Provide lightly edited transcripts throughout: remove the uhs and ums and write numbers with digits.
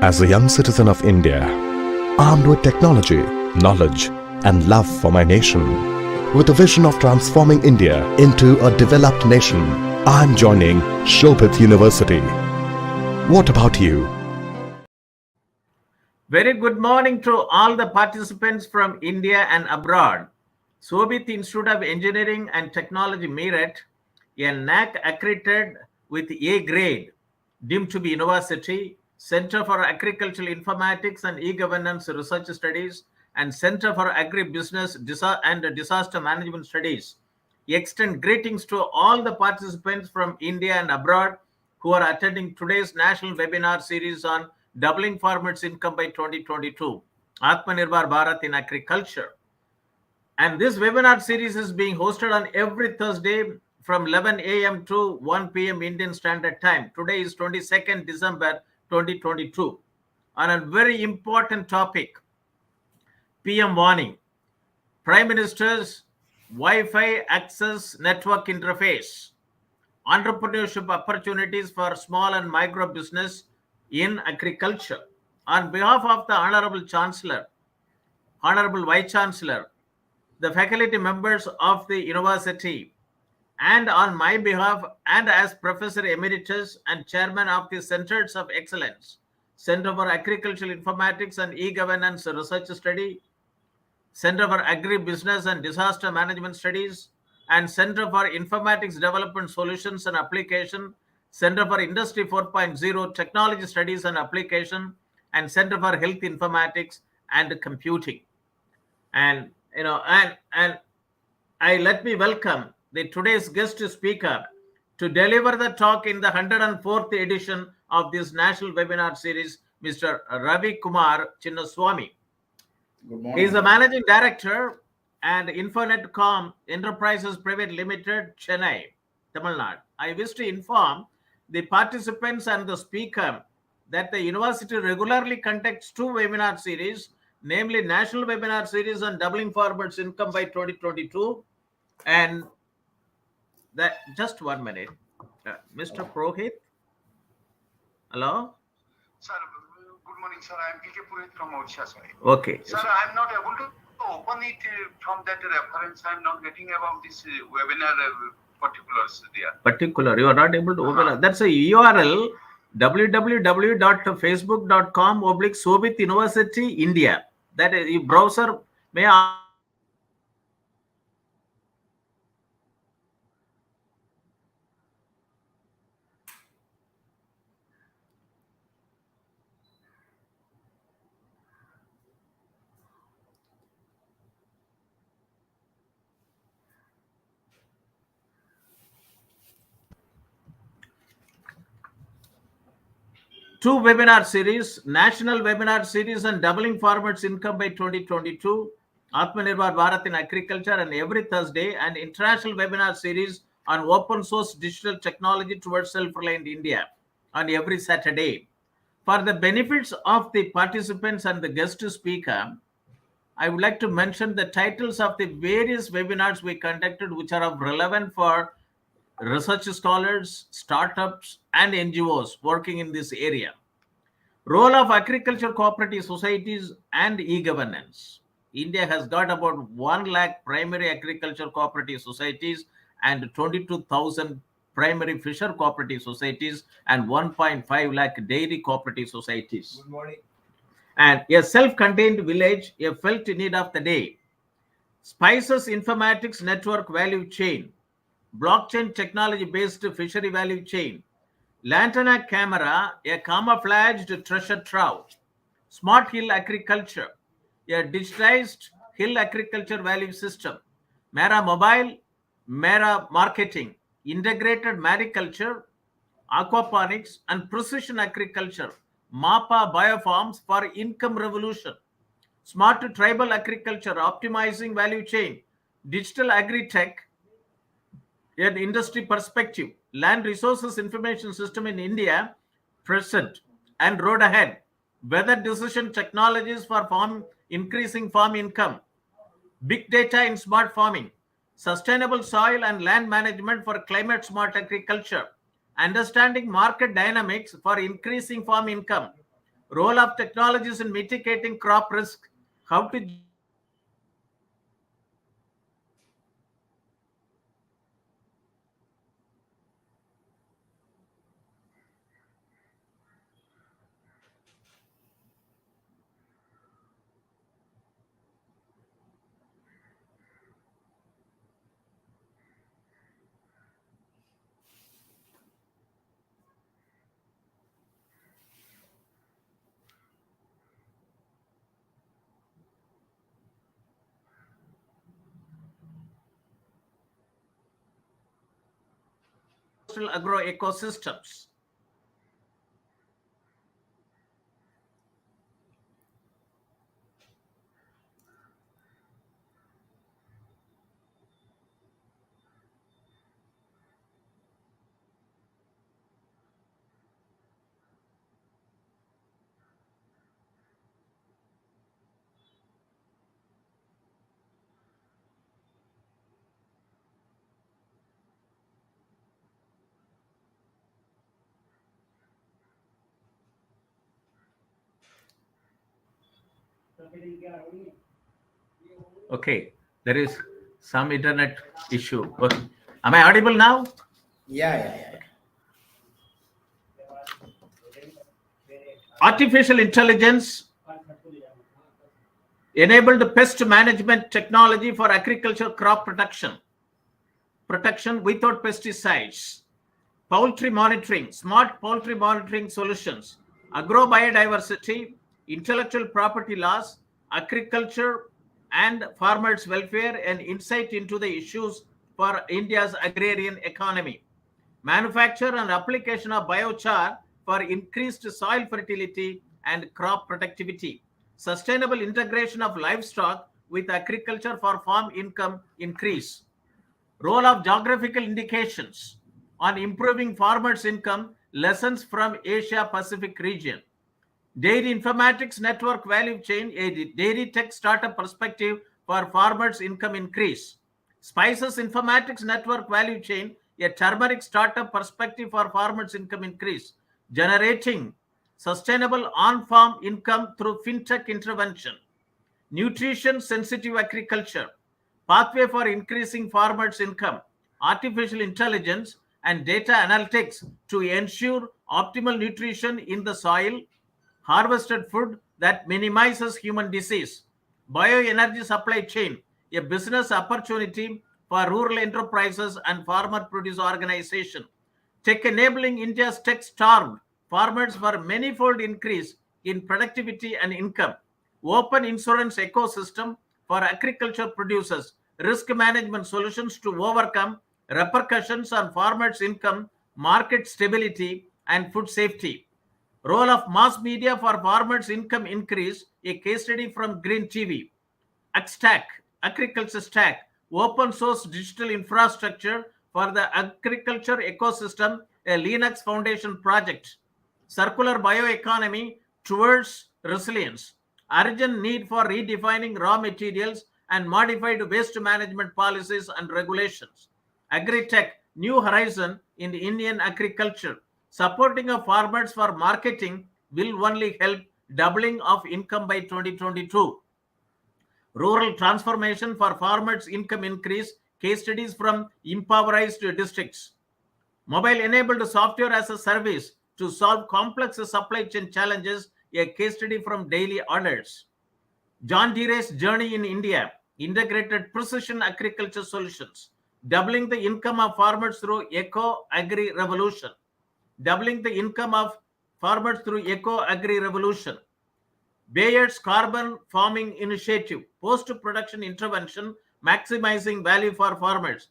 As a young citizen of India, armed with technology, knowledge, and love for my nation, with a vision of transforming India into a developed nation, I'm joining Shobhit University. What about you? Very good morning to all the participants from India and abroad. Shobhit Institute of Engineering and Technology, Meerut, a NAC accredited with A grade, deemed to be university, Center for Agricultural Informatics and E-Governance Research Studies, and Center for Agribusiness and Disaster Management Studies. Extend greetings to all the participants from India and abroad who are attending today's national webinar series on doubling farmers' income by 2022, Atmanirbhar Bharat in agriculture. And this webinar series is being hosted on every Thursday from 11 a.m. to 1 p.m. Indian Standard Time. Today is 22nd December 2022. On a very important topic, PM WANI, Prime Minister's Wi-Fi Access Network Interface, Entrepreneurship Opportunities for Small and Micro Business in Agriculture. On behalf of the Honorable Chancellor, Honorable Vice Chancellor, the faculty members of the university, and on my behalf and as Professor Emeritus and Chairman of the Centers of Excellence, Center for Agricultural Informatics and E-Governance Research Study, Center for Agribusiness and Disaster Management Studies, and Center for Informatics Development Solutions and Application, Center for Industry 4.0 Technology Studies and Application, and Center for Health Informatics and Computing. And let me welcome the today's guest speaker to deliver the talk in the 104th edition of this national webinar series, Mr. Ravikumar Chinnusamy. Good morning. He is the Managing Director and INFONET Comm Enterprises Private Limited, Chennai, Tamilnadu. I wish to inform the participants and the speaker that the university regularly conducts two webinar series, namely National Webinar Series on Doubling Farmers' Income by 2022, and that, just 1 minute. Mr. Prohit, hello? Sir, good morning, sir. I am PK Purohit from Odisha, sir. Okay. Sir, I am not able to open it from that reference. I am not getting about this webinar particulars there. Particular, you are not able to open. That's a URL, www.facebook.com/Shobhit University India. That is your browser. May I? Two webinar series, National Webinar Series on Doubling Farmers' Income by 2022, Atmanirbhar Bharat in Agriculture, and every Thursday, and International Webinar Series on Open Source Digital Technology towards Self-Reliant India on every Saturday. For the benefits of the participants and the guest speaker, I would like to mention the titles of the various webinars we conducted, which are of relevance for research scholars, startups, and NGOs working in this area. Role of agriculture cooperative societies and e-governance. India has got about 1 lakh primary agriculture cooperative societies and 22,000 primary fisher cooperative societies and 1.5 lakh dairy cooperative societies. Good morning. And a self-contained village, a felt need of the day. Spices Informatics Network Value Chain. Blockchain technology-based fishery value chain. Lantana camera, a camouflaged treasure trove. Smart hill agriculture, a digitized hill agriculture value system. Mera mobile, Mera marketing, integrated mariculture, aquaponics, and precision agriculture. MAPA biofarms for income revolution. Smart tribal agriculture, optimizing value chain. Digital agri-tech, an industry perspective, land resources information system in India, present and road ahead, weather decision technologies for increasing farm income, big data in smart farming, sustainable soil and land management for climate smart agriculture, understanding market dynamics for increasing farm income, Role of technologies in mitigating crop risk. How to agro ecosystems. Okay, there is some internet issue. Okay. Am I audible now? Yeah. Artificial intelligence enabled pest management technology for agriculture crop protection without pesticides, poultry monitoring, smart poultry monitoring solutions, agrobiodiversity, intellectual property laws, agriculture and farmers' welfare, and insight into the issues for India's agrarian economy. Manufacture and application of biochar for increased soil fertility and crop productivity. Sustainable integration of livestock with agriculture for farm income increase. Role of geographical indications on improving farmers' income, lessons from Asia Pacific region. Dairy Informatics Network Value Chain, a dairy tech startup perspective for farmers' income increase. Spices Informatics Network Value Chain, a turmeric startup perspective for farmers' income increase. Generating sustainable on-farm income through fintech intervention. Nutrition sensitive agriculture, pathway for increasing farmers' income, artificial intelligence and data analytics to ensure optimal nutrition in the soil, harvested food that minimizes human disease, bioenergy supply chain, a business opportunity for rural enterprises and farmer produce organization, tech enabling India's tech-starved farmers for manifold increase in productivity and income, open insurance ecosystem for agriculture producers, risk management solutions to overcome repercussions on farmers' income, market stability, and food safety. Role of mass media for farmers' income increase, a case study from Green TV. AgStack, Agriculture Stack, open source digital infrastructure for the agriculture ecosystem, a Linux Foundation project. Circular bioeconomy towards resilience. Urgent need for redefining raw materials and modified waste management policies and regulations. Agri-tech, new horizon in Indian agriculture. Supporting of farmers for marketing will only help doubling of income by 2022. Rural transformation for farmers' income increase, case studies from impoverished districts. Mobile-enabled software as a service to solve complex supply chain challenges, a case study from daily orders. John Deere's journey in India, integrated precision agriculture solutions, doubling the income of farmers through eco-agri revolution. Doubling the income of farmers through eco-agri revolution. Bayer's carbon farming initiative, post-production intervention, maximizing value for farmers.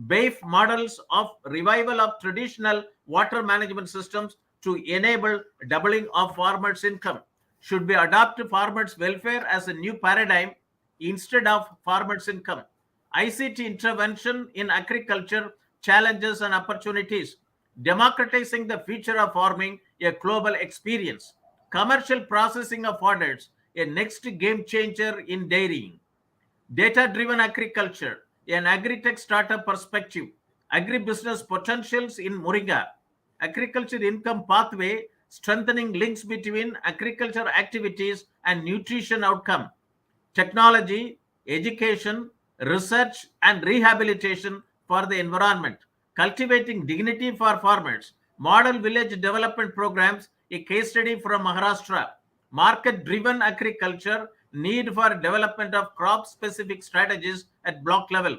BAFE models of revival of traditional water management systems to enable doubling of farmers' income. Should be adopt farmers' welfare as a new paradigm instead of farmers' income. ICT intervention in agriculture, challenges and opportunities. Democratizing the future of farming, a global experience. Commercial processing of orders, a next game changer in dairying. Data-driven agriculture, an agri-tech startup perspective. Agribusiness potentials in Moringa. Agriculture income pathway, strengthening links between agriculture activities and nutrition outcome, technology, education, research, and rehabilitation for the environment, cultivating dignity for farmers, model village development programs, a case study from Maharashtra, market-driven agriculture, need for development of crop-specific strategies at block level,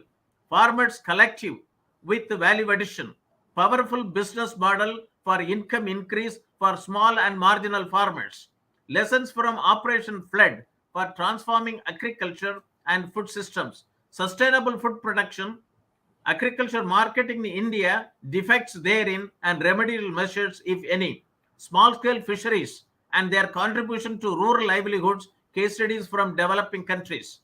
farmers collective with value addition, powerful business model for income increase for small and marginal farmers, lessons from Operation Flood for transforming agriculture and food systems, sustainable food production, agriculture marketing in India, defects therein, and remedial measures, if any, small-scale fisheries and their contribution to rural livelihoods, case studies from developing countries,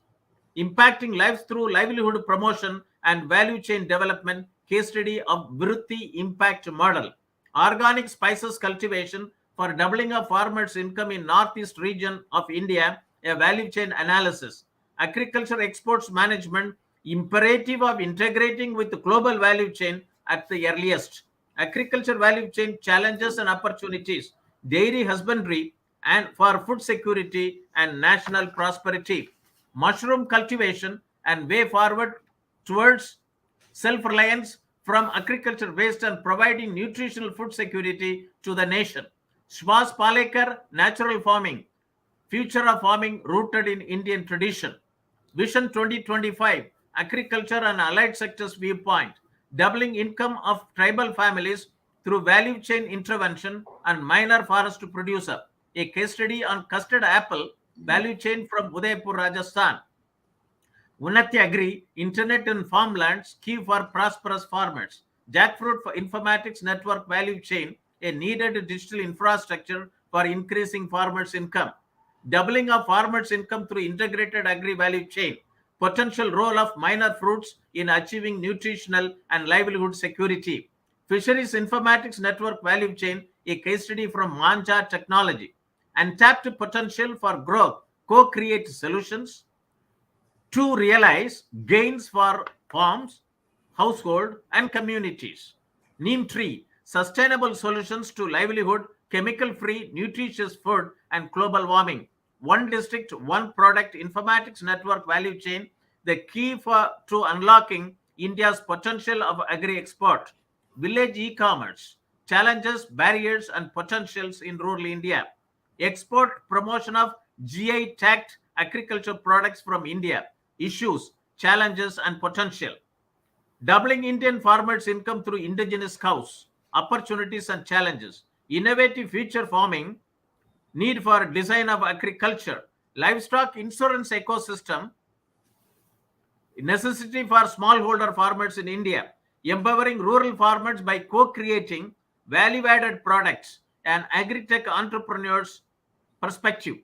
impacting lives through livelihood promotion and value chain development, case study of Viruthi impact model, organic spices cultivation for doubling of farmers' income in northeast region of India, a value chain analysis, agriculture exports management, imperative of integrating with the global value chain at the earliest, agriculture value chain challenges and opportunities, dairy husbandry and for food security and national prosperity, mushroom cultivation and way forward towards self-reliance from agriculture waste and providing nutritional food security to the nation. Shwas Palekar, natural farming, future of farming rooted in Indian tradition. Vision 2025, agriculture and allied sectors viewpoint, doubling income of tribal families through value chain intervention and minor forest producer. A case study on custard apple value chain from Udaipur, Rajasthan. Unnati Agri, internet and farmlands, key for prosperous farmers. Jackfruit for informatics network value chain, a needed digital infrastructure for increasing farmers' income. Doubling of farmers' income through integrated agri value chain. Potential role of minor fruits in achieving nutritional and livelihood security. Fisheries informatics network value chain, a case study from Manja Technology. Untapped potential for growth, co-create solutions to realize gains for farms, household, and communities. Neem tree, sustainable solutions to livelihood, chemical-free, nutritious food, and global warming. One district, one product, informatics network value chain, the key to unlocking India's potential of agri-export. Village e-commerce, challenges, barriers, and potentials in rural India. Export promotion of GI-tagged agriculture products from India. Issues, challenges, and potential. Doubling Indian farmers' income through indigenous cows. Opportunities and challenges. Innovative future farming. Need for design of agriculture. Livestock insurance ecosystem. Necessity for smallholder farmers in India. Empowering rural farmers by co-creating value-added products and agri-tech entrepreneurs' perspective.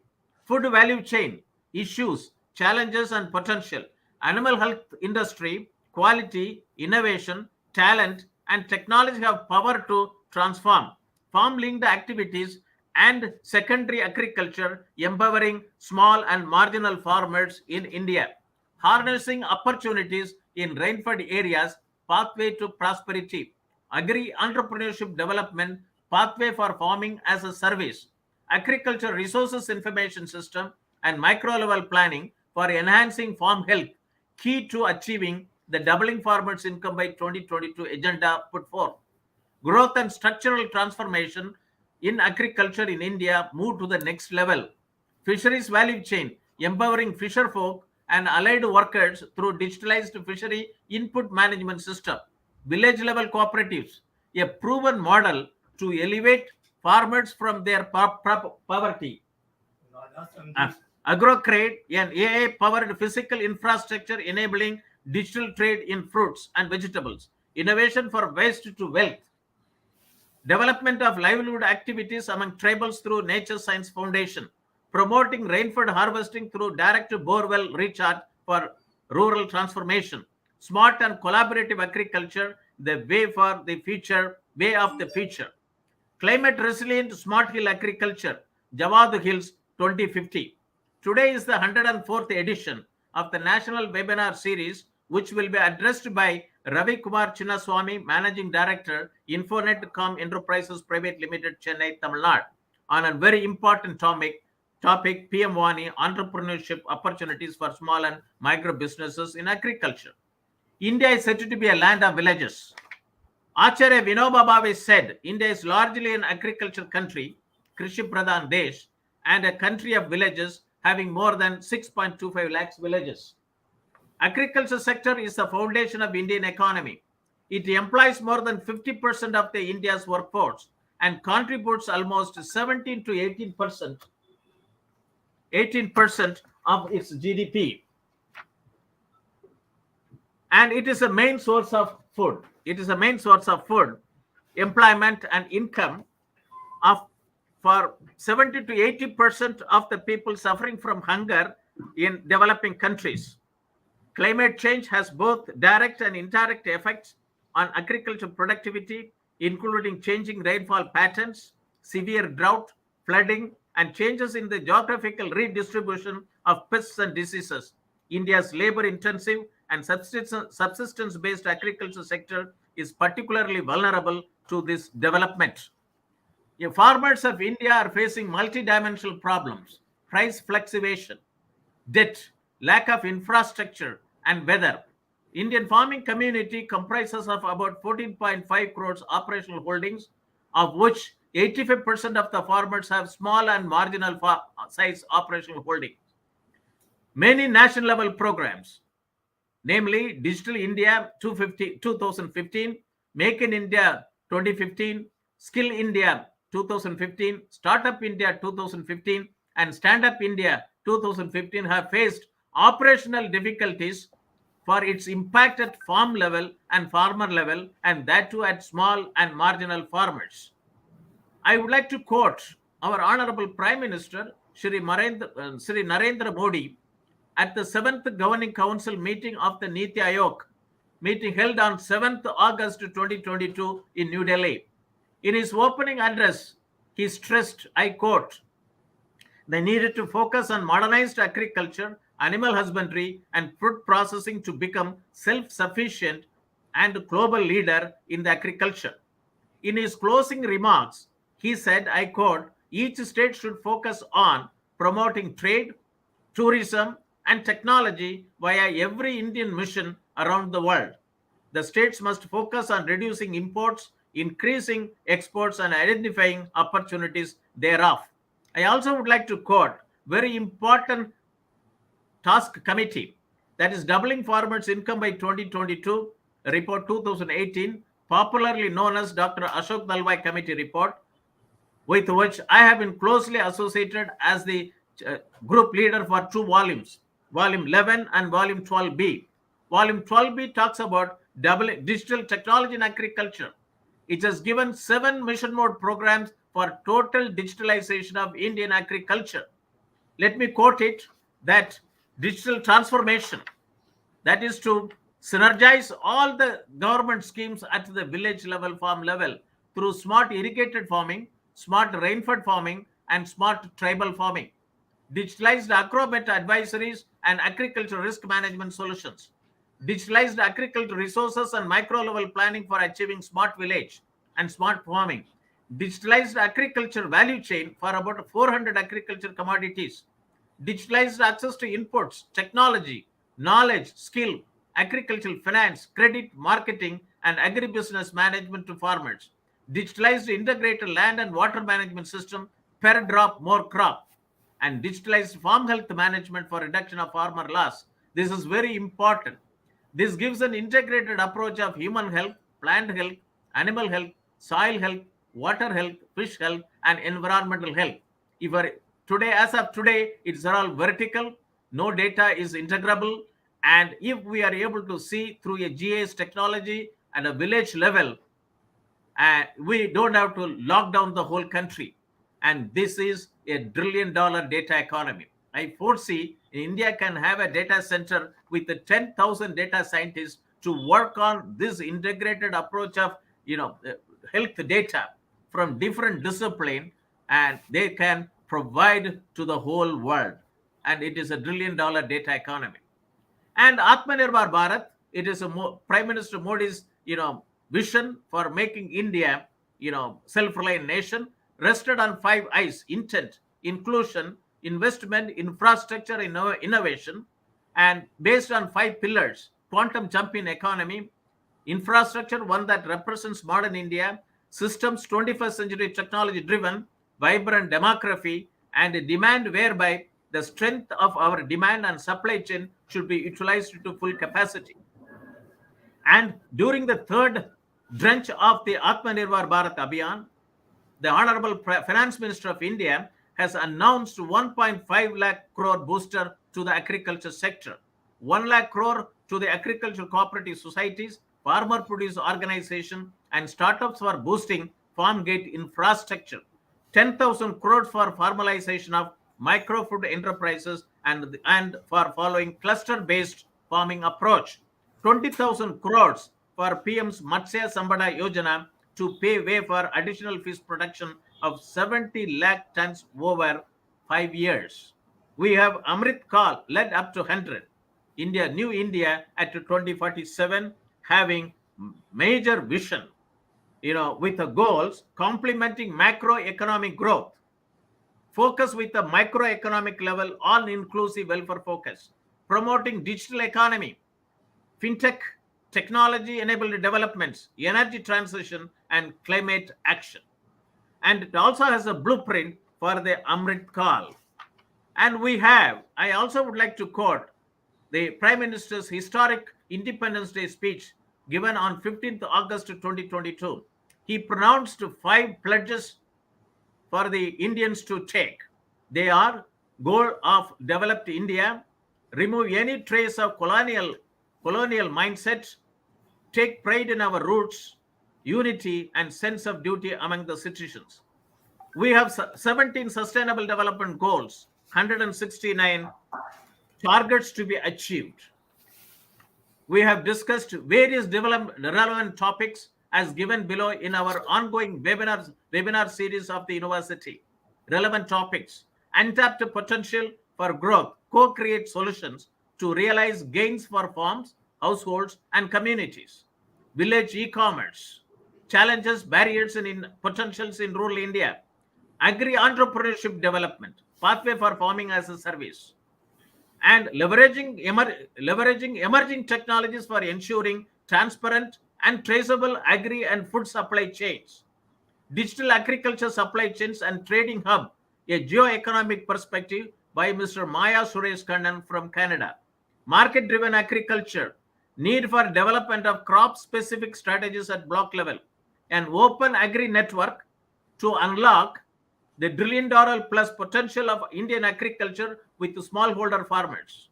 Food value chain. Issues, challenges, and potential. Animal health industry, quality, innovation, talent, and technology have power to transform. Farm-linked activities and secondary agriculture, empowering small and marginal farmers in India. Harnessing opportunities in rainfed areas, pathway to prosperity. Agri-entrepreneurship development, pathway for farming as a service. Agriculture resources information system and micro-level planning for enhancing farm health, key to achieving the doubling farmers' income by 2022 agenda put forth. Growth and structural transformation in agriculture in India move to the next level. Fisheries value chain, empowering fisher folk and allied workers through digitalized fishery input management system. Village level cooperatives, a proven model to elevate farmers from their poverty. AgroCrate, an AI-powered physical infrastructure enabling digital trade in fruits and vegetables. Innovation for waste to wealth. Development of livelihood activities among tribals through Nature Science Foundation. Promoting rainfed harvesting through direct borewell recharge for rural transformation. Smart and collaborative agriculture, the way for the future, way of the future. Climate resilient smart hill agriculture, Jawad Hills 2050. Today is the 104th edition of the National Webinar Series, which will be addressed by Ravikumar Chinnusamy, Managing Director, INFONET Comm Enterprises Private Limited, Chennai, Tamilnadu. on a very important topic PM WANI, entrepreneurship opportunities for small and micro businesses in agriculture. India is said to be a land of villages. Acharya Vinoba Bhave said, India is largely an agriculture country, Krishi Pradhan Desh, and a country of villages having more than 6.25 lakhs villages. Agriculture sector is the foundation of Indian economy. It employs more than 50% of the India's workforce and contributes almost 17 to 18% of its GDP. And it is a main source of food. It is a main source of food, employment, and income for 70 to 80% of the people suffering from hunger in developing countries. Climate change has both direct and indirect effects on agricultural productivity, including changing rainfall patterns, severe drought, flooding, and changes in the geographical redistribution of pests and diseases. India's labor-intensive and subsistence-based agriculture sector is particularly vulnerable to this development. Farmers of India are facing multidimensional problems: price fluctuation, debt, lack of infrastructure, and weather. Indian farming community comprises of about 14.5 crores operational holdings, of which 85% of the farmers have small and marginal size operational holdings. Many national level programs, namely Digital India 2015, Make in India 2015, Skill India 2015, Startup India 2015, and Stand Up India 2015 have faced operational difficulties for its impact at farm level and farmer level, and that too at small and marginal farmers. I would like to quote our Honorable Prime Minister, Shri Narendra Modi, at the 7th Governing Council meeting of the Niti Aayog, meeting held on 7th August 2022 in New Delhi. In his opening address, he stressed, I quote, they needed to focus on modernized agriculture, animal husbandry, and fruit processing to become self-sufficient and global leader in the agriculture. In his closing remarks, he said, I quote, each state should focus on promoting trade, tourism, and technology via every Indian mission around the world. The states must focus on reducing imports, increasing exports, and identifying opportunities thereof. I also would like to quote very important task committee, that is Doubling Farmers' Income by 2022, report 2018, popularly known as Dr. Ashok Dalwai Committee report, with which I have been closely associated as the group leader for 2 volumes, Volume 11 and Volume 12B. Volume 12B talks about digital technology in agriculture. It has given 7 mission mode programs for total digitalization of Indian agriculture. Let me quote it, that digital transformation, that is to synergize all the government schemes at the village level, farm level, through smart irrigated farming, smart rainfed farming, and smart tribal farming. Digitalized agromet advisories and agriculture risk management solutions. Digitalized agriculture resources and micro level planning for achieving smart village and smart farming. Digitalized agriculture value chain for about 400 agriculture commodities. Digitalized access to inputs, technology, knowledge, skill, agricultural finance, credit, marketing, and agribusiness management to farmers. Digitalized integrated land and water management system, per drop more crop. And digitalized farm health management for reduction of farmer loss. This is very important. This gives an integrated approach of human health, plant health, animal health, soil health, water health, fish health, and environmental health. Today, as of today, it's all vertical. No data is integrable. And if we are able to see through a GIS technology at a village level, we don't have to lock down the whole country. And this is a $1 trillion data economy. I foresee India can have a data center with 10,000 data scientists to work on this integrated approach of health data from different disciplines, and they can provide to the whole world. And it is a $1 trillion data economy. And Atmanirbhar Bharat, it is Prime Minister Modi's vision for making India self-reliant nation. rested on 5 I's: intent, inclusion, investment, infrastructure, innovation, and based on 5 pillars: quantum jump in economy, infrastructure, one that represents modern India, systems, 21st century technology driven, vibrant demography, and a demand whereby the strength of our demand and supply chain should be utilized to full capacity. And during the third drench of the Atmanirbhar Bharat Abhiyan, the Honorable Finance Minister of India has announced 1.5 lakh crore booster to the agriculture sector, 1 lakh crore to the agricultural cooperative societies, farmer produce organization, and startups for boosting farm gate infrastructure, 10,000 crores for formalization of micro food enterprises and for following cluster-based farming approach, 20,000 crores for PM's Matsya Sambada Yojana to pay way for additional fish production of 70 lakh tons over 5 years. We have Amrit Kal led up to 100. India, New India at 2047, having major vision, with the goals complementing macroeconomic growth. Focus with the microeconomic level, all-inclusive welfare focus. Promoting digital economy, fintech, technology-enabled developments, energy transition, and climate action. And it also has a blueprint for the Amrit Kal. And I also would like to quote the Prime Minister's historic Independence Day speech given on 15th August 2022. He pronounced 5 pledges for the Indians to take. They are: goal of developed India, remove any trace of colonial mindset, take pride in our roots, unity and sense of duty among the citizens. We have 17 sustainable development goals, 169 targets to be achieved. We have discussed various relevant topics as given below in our ongoing webinar series of the university. Relevant topics: untapped potential for growth, co-create solutions to realize gains for farms, households, and communities. Village e-commerce, challenges, barriers, and potentials in rural India. Agri-entrepreneurship development, pathway for farming as a service. And leveraging emerging technologies for ensuring transparent and traceable agri and food supply chains. Digital agriculture supply chains and trading hub, a geo-economic perspective by Mr. Maya Suresh Kannan from Canada. Market-driven agriculture, need for development of crop-specific strategies at block level. An open agri-network to unlock the $1 trillion plus potential of Indian agriculture with smallholder farmers.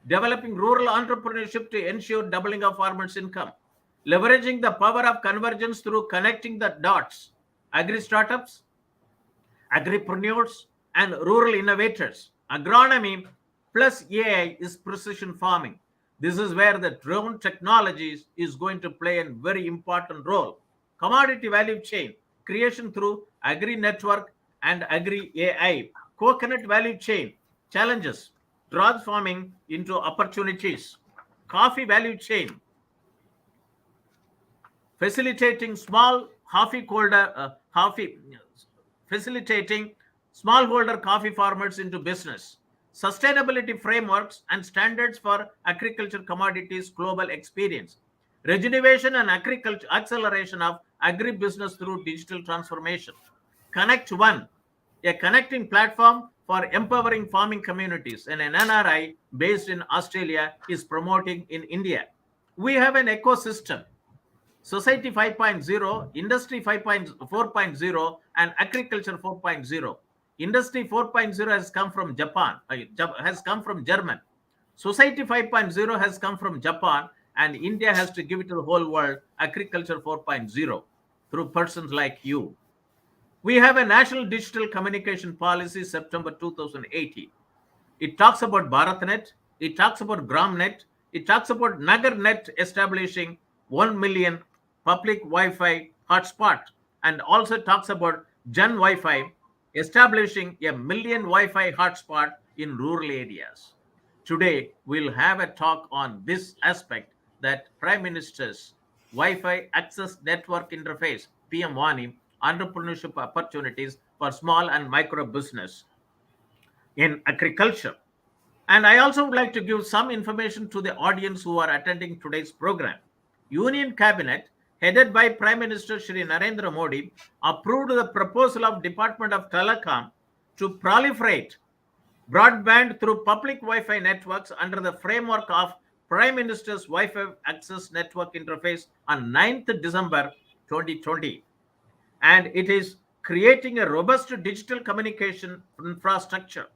Developing rural entrepreneurship to ensure doubling of farmers' income. Leveraging the power of convergence through connecting the dots. Agri-startups, agripreneurs, and rural innovators. Agronomy plus AI is precision farming. This is where the drone technologies is going to play a very important role. Commodity value chain, creation through agri-network and agri-AI. Coconut value chain, challenges, transforming into opportunities. Coffee value chain, facilitating smallholder coffee farmers into business. Sustainability frameworks and standards for agriculture commodities global experience. Regeneration and agriculture acceleration of agribusiness through digital transformation. Connect One, a connecting platform for empowering farming communities, and an NRI based in Australia is promoting in India. We have an ecosystem. Society 5.0, Industry 4.0, and Agriculture 4.0. Industry 4.0 has come from Japan, has come from German. Society 5.0 has come from Japan, and India has to give it to the whole world, Agriculture 4.0, through persons like you. We have a National Digital Communication Policy, September 2018. It talks about BharatNet, it talks about GramNet, it talks about NagarNet establishing 1 million public Wi-Fi hotspot, and also talks about Jan Wi-Fi establishing 1 million Wi-Fi hotspot in rural areas. Today, we'll have a talk on this aspect, that Prime Minister's Wi-Fi Access Network Interface, PM WANI, entrepreneurship opportunities for small and micro business in agriculture. And I also would like to give some information to the audience who are attending today's program. Union Cabinet, headed by Prime Minister Shri Narendra Modi, approved the proposal of Department of Telecom to proliferate broadband through public Wi-Fi networks under the framework of Prime Minister's Wi-Fi Access Network Interface on 9th December 2020. And it is creating a robust digital communication infrastructure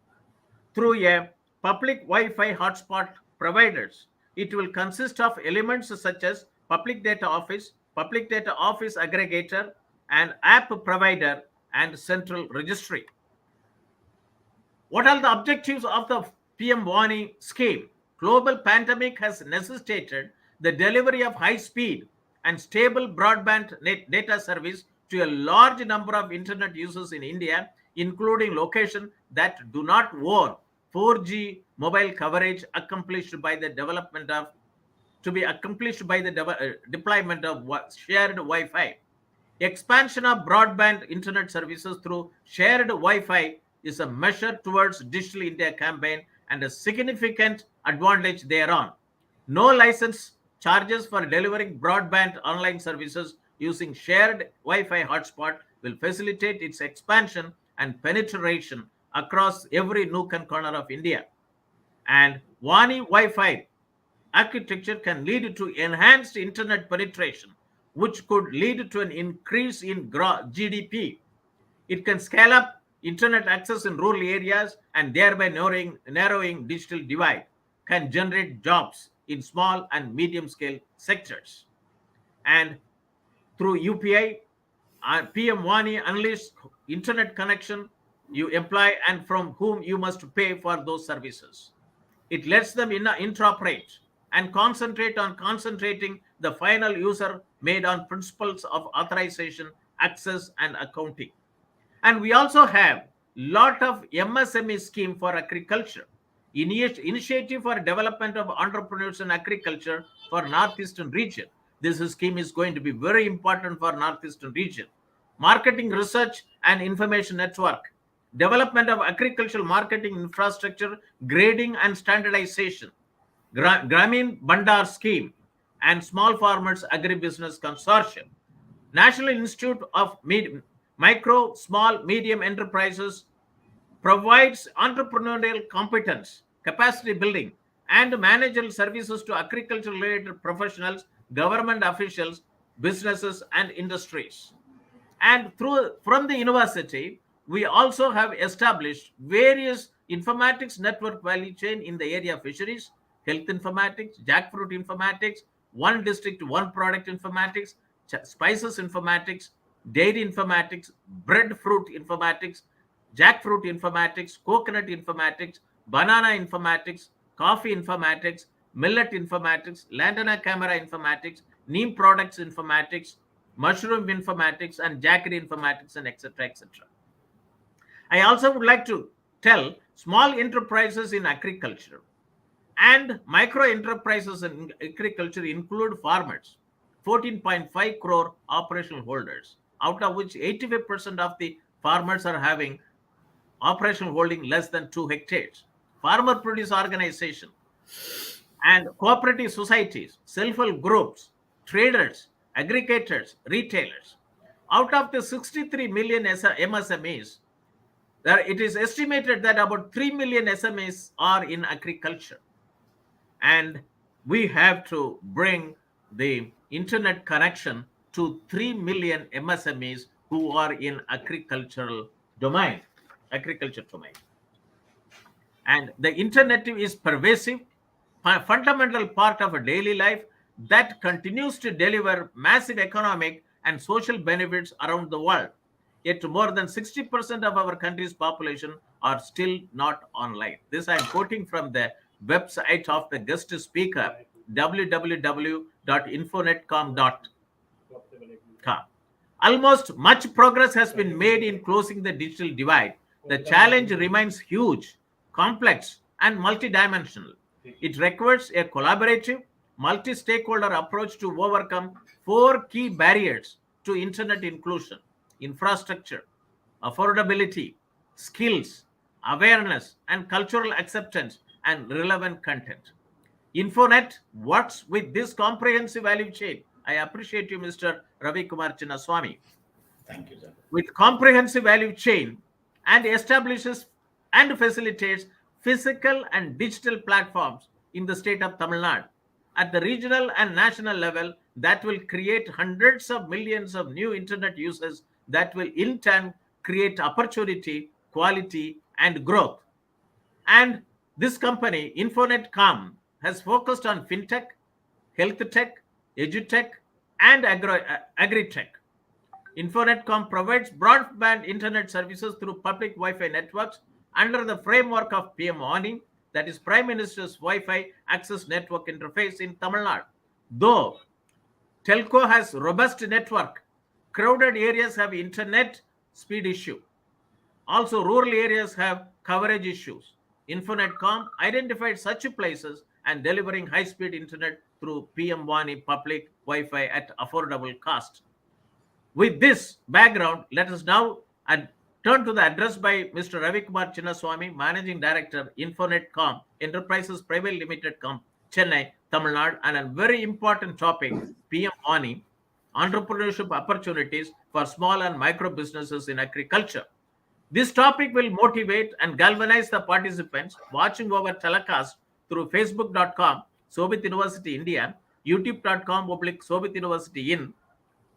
through a public Wi-Fi hotspot providers. It will consist of elements such as public data office aggregator, and app provider, and central registry. What are the objectives of the PM WANI scheme? Global pandemic has necessitated the delivery of high-speed and stable broadband data service to a large number of internet users in India, including locations that do not own 4G mobile coverage accomplished by the deployment of shared Wi-Fi. Expansion of broadband internet services through shared Wi-Fi is a measure towards Digital India campaign and a significant advantage thereon. No license charges for delivering broadband online services using shared Wi-Fi hotspot will facilitate its expansion and penetration across every nook and corner of India. And WANI Wi-Fi architecture can lead to enhanced internet penetration, which could lead to an increase in GDP. It can scale up internet access in rural areas and thereby narrowing digital divide, can generate jobs in small and medium scale sectors. And through UPI, PM WANI unleashed internet connection you apply and from whom you must pay for those services. It lets them interoperate and concentrate on concentrating the final user made on principles of authorization, access, and accounting. And we also have lot of MSME scheme for agriculture, initiative for development of entrepreneurs in agriculture for Northeastern region. This scheme is going to be very important for Northeastern region. Marketing research and information network, development of agricultural marketing infrastructure, grading and standardization, Gramin Bandar scheme, and Small Farmers Agribusiness Consortium. National Institute of Micro, Small, Medium Enterprises provides entrepreneurial competence, capacity building, and managerial services to agriculture-related professionals, government officials, businesses, and industries. And from the university, we also have established various informatics network value chain in the area of fisheries, health informatics, jackfruit informatics, one district, one product informatics, spices informatics, dairy informatics, breadfruit informatics, jackfruit informatics, coconut informatics, banana informatics, coffee informatics, millet informatics, lantana camera informatics, neem products informatics, mushroom informatics, and jaggery informatics, and etc. etc. I also would like to tell small enterprises in agriculture and micro enterprises in agriculture include farmers, 14.5 crore operational holders, out of which 85% of the farmers are having operational holding less than 2 hectares. Farmer produce organization and cooperative societies, self-help groups, traders, aggregators, retailers. Out of the 63 million MSMEs, it is estimated that about 3 million SMEs are in agriculture. And we have to bring the internet connection to 3 million MSMEs who are in agriculture domain. And the internet is pervasive, fundamental part of a daily life that continues to deliver massive economic and social benefits around the world. Yet more than 60% of our country's population are still not online. This I'm quoting from the website of the guest speaker, www.infonetcom.com. Almost much progress has been made in closing the digital divide. The challenge remains huge, complex, and multidimensional. It requires a collaborative, multi-stakeholder approach to overcome 4 key barriers to internet inclusion: infrastructure, affordability, skills, awareness, and cultural acceptance and relevant content. INFONET works with this comprehensive value chain. I appreciate you, Mr. Ravikumar Chinnusamy. Thank you, sir. With comprehensive value chain and establishes and facilitates physical and digital platforms in the state of Tamil Nadu at the regional and national level that will create hundreds of millions of new internet users that will in turn create opportunity, quality, and growth. And this company, INFONET Comm, has focused on fintech, health tech, edutech, and agri-tech. INFONET Comm provides broadband internet services through public Wi-Fi networks under the framework of PM WANI, that is Prime Minister's Wi-Fi Access Network Interface in Tamil Nadu. Though telco has robust network, crowded areas have internet speed issue. Also, rural areas have coverage issues. INFONET Comm identified such places and delivering high-speed internet through PM WANI public Wi-Fi at affordable cost. With this background, let us now turn to the address by Mr. Ravikumar Chinnusamy, Managing Director, INFONET Comm Enterprises Private Limited, Comm, Chennai, Tamil Nadu, and a very important topic, PM WANI, entrepreneurship opportunities for small and micro businesses in agriculture. This topic will motivate and galvanize the participants watching over telecast through facebook.com, Shobhit University India, youtube.com, Shobhit University in,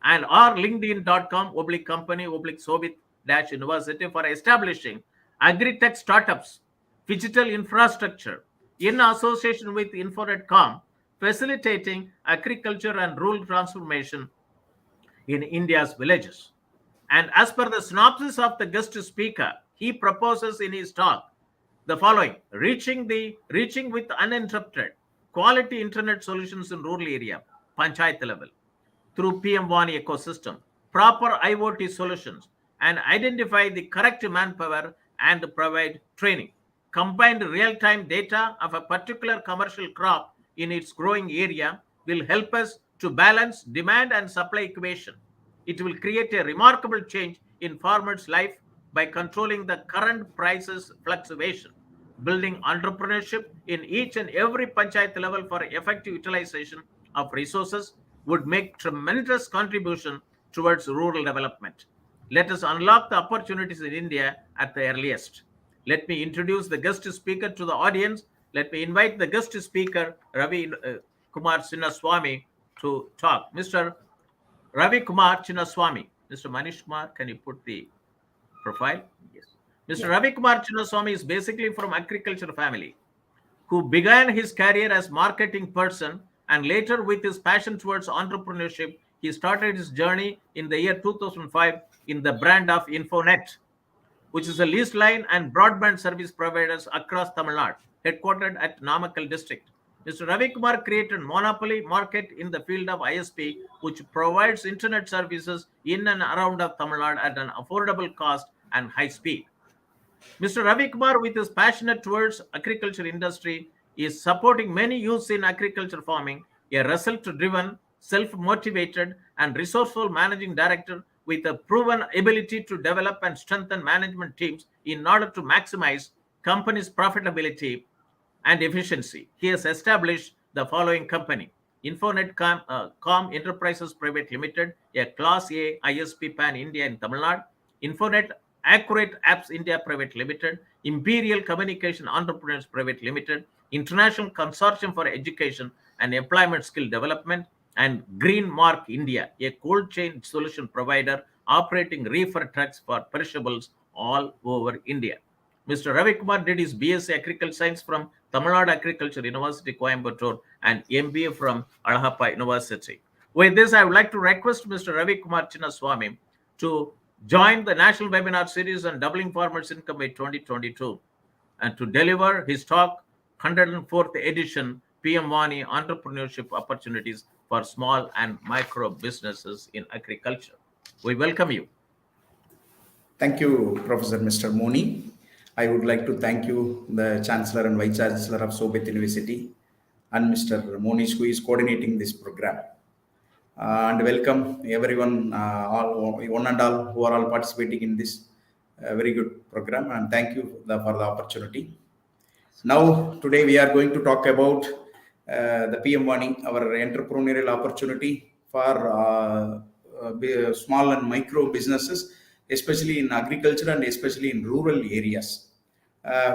and or linkedin.com, company, Shobhit-University for establishing agri-tech startups, digital infrastructure in association with INFONET Comm, facilitating agriculture and rural transformation in India's villages. And as per the synopsis of the guest speaker, he proposes in his talk the following: reaching with uninterrupted quality internet solutions in rural area, panchayat level, through PM WANI ecosystem, proper IoT solutions, and identify the correct manpower and provide training. Combined real-time data of a particular commercial crop in its growing area will help us to balance demand and supply equation. It will create a remarkable change in farmers' life by controlling the current prices fluctuation. Building entrepreneurship in each and every panchayat level for effective utilization of resources would make tremendous contribution towards rural development. Let us unlock the opportunities in India at the earliest. Let me introduce the guest speaker to the audience. Let me invite the guest speaker, Ravikumar Chinnusamy, to talk. Mr. Ravikumar Chinnusamy. Mr. Manish Kumar, can you put the profile? Yes. Mr. Ravikumar Chinnusamy is basically from agriculture family, who began his career as marketing person, and later with his passion towards entrepreneurship, he started his journey in the year 2005 in the brand of INFONET, which is a leased line and broadband service providers across Tamil Nadu, headquartered at Namakkal district. Mr. Ravikumar created monopoly market in the field of ISP, which provides internet services in and around of Tamil Nadu at an affordable cost and high speed. Mr. Ravikumar, with his passionate towards agriculture industry, is supporting many youths in agriculture farming, a result-driven, self-motivated, and resourceful managing director with a proven ability to develop and strengthen management teams in order to maximize company's profitability and efficiency. He has established the following company: INFONET Comm Enterprises Private Limited, a Class A ISP Pan India in Tamil Nadu; INFONET Accurate Apps India Private Limited; Imperial Communication Entrepreneurs Private Limited; International Consortium for Education and Employment Skill Development; and Green Mark India, a cold chain solution provider operating reefer trucks for perishables all over India. Mr. Ravikumar did his BSc Agricultural Science from Tamil Nadu Agriculture University, Coimbatore, and MBA from Alhappa University. With this, I would like to request Mr. Ravikumar Chinnusamy to join the National Webinar Series on Doubling Farmers' Income by 2022 and to deliver his talk, 104th edition, PM WANI Entrepreneurship Opportunities for Small and Micro Businesses in Agriculture. We welcome you. Thank you, Professor Mr. Moni. I would like to thank you, the Chancellor and Vice Chancellor of Shobhit University, and Mr. Moni, who is coordinating this program. and welcome everyone, all one and all who are all participating in this very good program. And thank you for the opportunity. Now, today we are going to talk about the PM WANI, our entrepreneurial opportunity for small and micro businesses, especially in agriculture and especially in rural areas.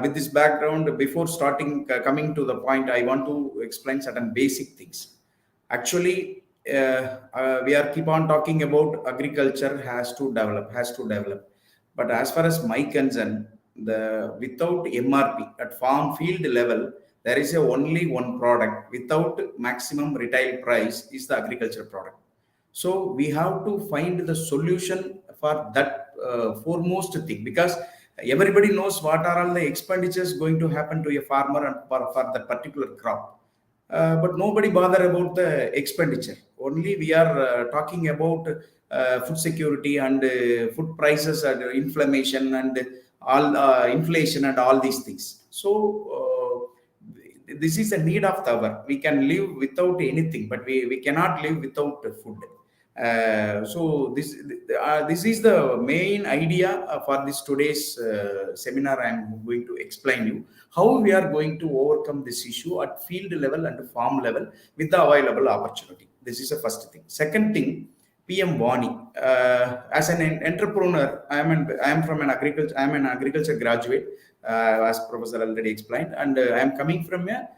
With this background, before starting coming to the point, I want to explain certain basic things. Actually, we are keep on talking about agriculture has to develop. But as far as my concern, the without MRP at farm field level, there is only one product without maximum retail price is the agriculture product. So we have to find the solution for that foremost thing, because everybody knows what are all the expenditures going to happen to a farmer and for the particular crop. But nobody bother about the expenditure. Only we are talking about food security and food prices and inflammation and all inflation and all these things. So this is a need of the hour. We can live without anything, but we cannot live without food. So this is the main idea for this today's seminar. I am going to explain you how we are going to overcome this issue at field level and farm level with the available opportunity. This is the first thing. Second thing, PM WANI. As an entrepreneur, I am from an agriculture. I am an agriculture graduate, as Professor already explained, and I am coming from a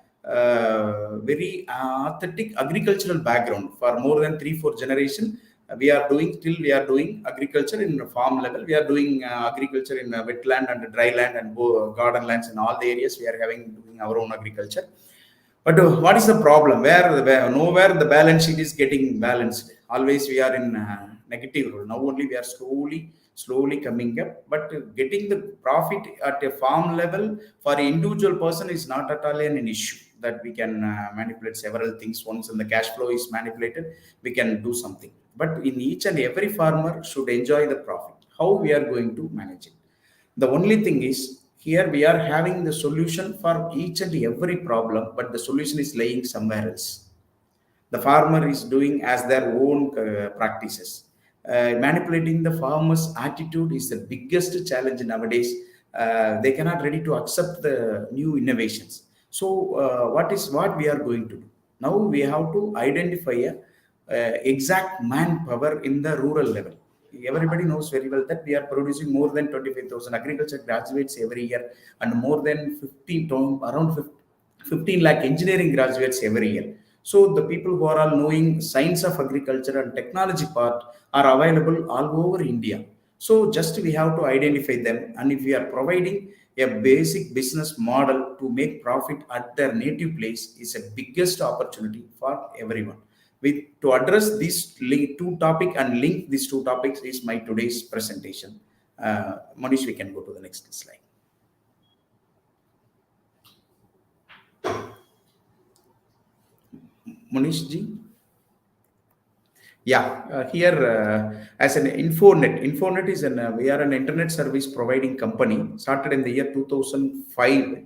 very authentic agricultural background for more than 3-4 generations. We are doing agriculture in the farm level. We are doing agriculture in wetland and dry land and garden lands in all the areas. We are doing our own agriculture. But what is the problem? Nowhere the balance sheet is getting balanced. Always we are in negative role. Now only we are slowly coming up, but getting the profit at a farm level for an individual person is not at all an issue. That we can manipulate several things. Once the cash flow is manipulated, we can do something. But in each and every farmer should enjoy the profit. How we are going to manage it? The only thing is, here we are having the solution for each and every problem, but the solution is laying somewhere else. The farmer is doing as their own practices. Manipulating the farmer's attitude is the biggest challenge nowadays. They cannot ready to accept the new innovations. So what we are going to do? Now we have to identify exact manpower in the rural level. Everybody knows very well that we are producing more than 25,000 agriculture graduates every year and more than 15 lakh engineering graduates every year. So the people who are all knowing science of agriculture and technology part are available all over India. So just we have to identify them, and if we are providing a basic business model to make profit at their native place is a biggest opportunity for everyone. To address these two topics and link these two topics is my today's presentation. Monish, we can go to the next slide. Monish ji. Yeah, here as an INFONET is we are an internet service providing company started in the year 2005.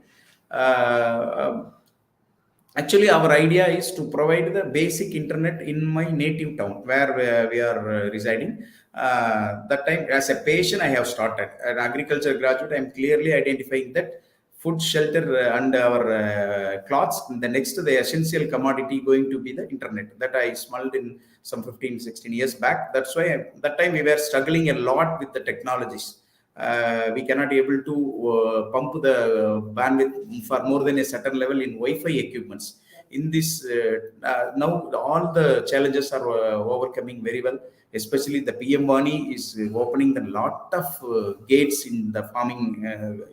Actually, our idea is to provide the basic internet in my native town where we are residing. That time, as a patient, I have started. An agriculture graduate, I am clearly identifying that food, shelter, and our clothes. The next, the essential commodity going to be the internet. That I smelled in some 15-16 years back. That's why that time we were struggling a lot with the technologies. We cannot be able to pump the bandwidth for more than a certain level in Wi-Fi equipments. In this, now all the challenges are overcoming very well. Especially the PM WANI is opening a lot of gates in the farming,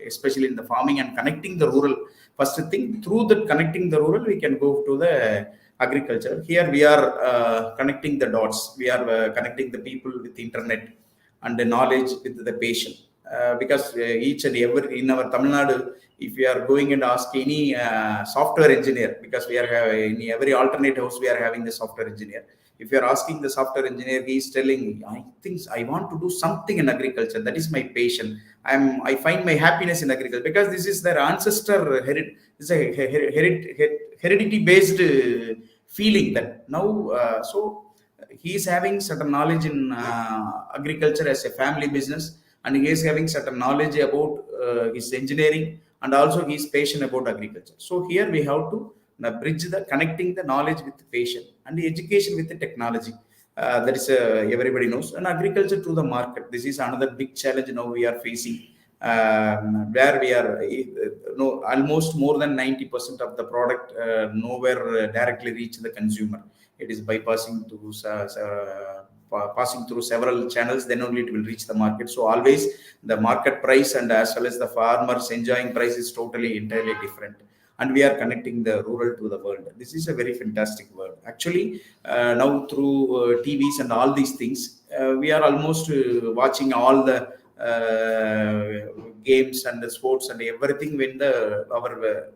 especially in the farming and connecting the rural. First thing, through the connecting the rural, we can go to the agriculture. Here we are connecting the dots. We are connecting the people with internet and the knowledge with the patient. Because each and every in our Tamilnadu, if we are going and ask any software engineer, because we are in every alternate house we are having the software engineer. If you are asking the software engineer, he is telling, I think I want to do something in agriculture. That is my passion. I find my happiness in agriculture, because this is their ancestor heredity based feeling that now. So he is having certain knowledge in agriculture as a family business, and he is having certain knowledge about his engineering, and also he is passionate about agriculture. So here we have to bridge the connecting the knowledge with the passion and the education with the technology. That is everybody knows, and agriculture to the market. This is another big challenge now we are facing, where we are no almost more than 90% of the product nowhere directly reach the consumer. It is bypassing to passing through several channels, then only it will reach the market. So always the market price and as well as the farmers enjoying price is totally entirely different, and we are connecting the rural to the world. This is a very fantastic world. Actually, now through TVs and all these things, we are almost watching all the games and the sports and everything when our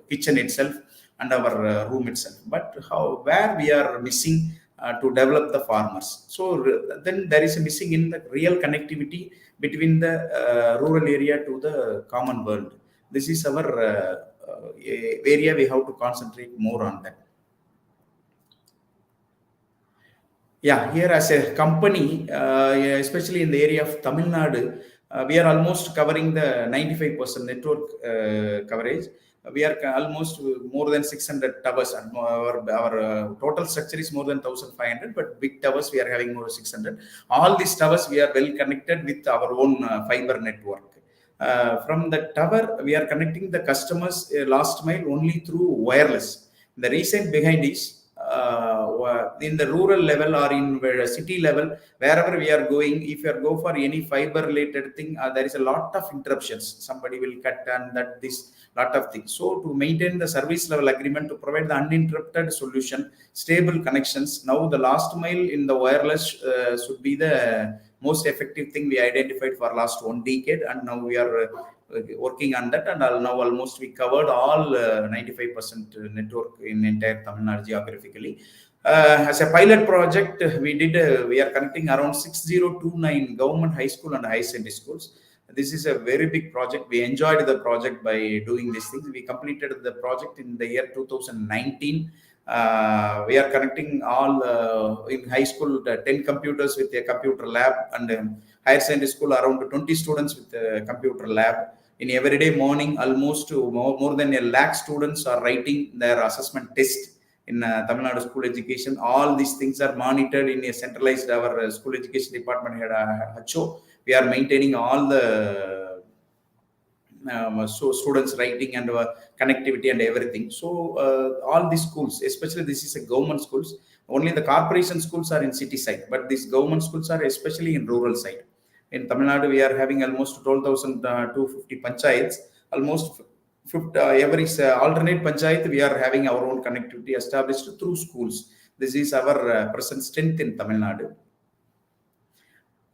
kitchen itself and our room itself. But where we are missing to develop the farmers. So then there is a missing in the real connectivity between the rural area to the common world. This is our area we have to concentrate more on that. Yeah, here as a company, especially in the area of Tamilnadu, we are almost covering the 95% network coverage. We are almost more than 600 towers, and our total structure is more than 1,500, but big towers we are having more 600. All these towers we are well connected with our own fiber network. From the tower, we are connecting the customers last mile only through wireless. The reason behind is in the rural level or in city level, wherever we are going, if you go for any fiber related thing, there is a lot of interruptions. Somebody will cut and that this lot of things. So to maintain the service level agreement, to provide the uninterrupted solution, stable connections, now the last mile in the wireless should be the most effective thing we identified for last 1 decade, and now we are working on that, and now almost we covered all 95% network in entire Tamil Nadu geographically. As a pilot project, we are connecting around 6029 government high school and high secondary schools. This is a very big project. We enjoyed the project by doing these things. We completed the project in the year 2019. We are connecting all in high school 10 computers with a computer lab, and higher secondary school around 20 students with a computer lab. In everyday morning, almost more than 1 lakh students are writing their assessment test in Tamil Nadu school education. All these things are monitored in a centralized, our school education department head HO. We are maintaining all the so students writing and connectivity and everything. So all these schools, especially this is a government schools, only the corporation schools are in city side, but these government schools are especially in rural side. In Tamil Nadu, we are having almost 12,250 panchayats, almost every alternate panchayat, we are having our own connectivity established through schools. This is our present strength in Tamil Nadu.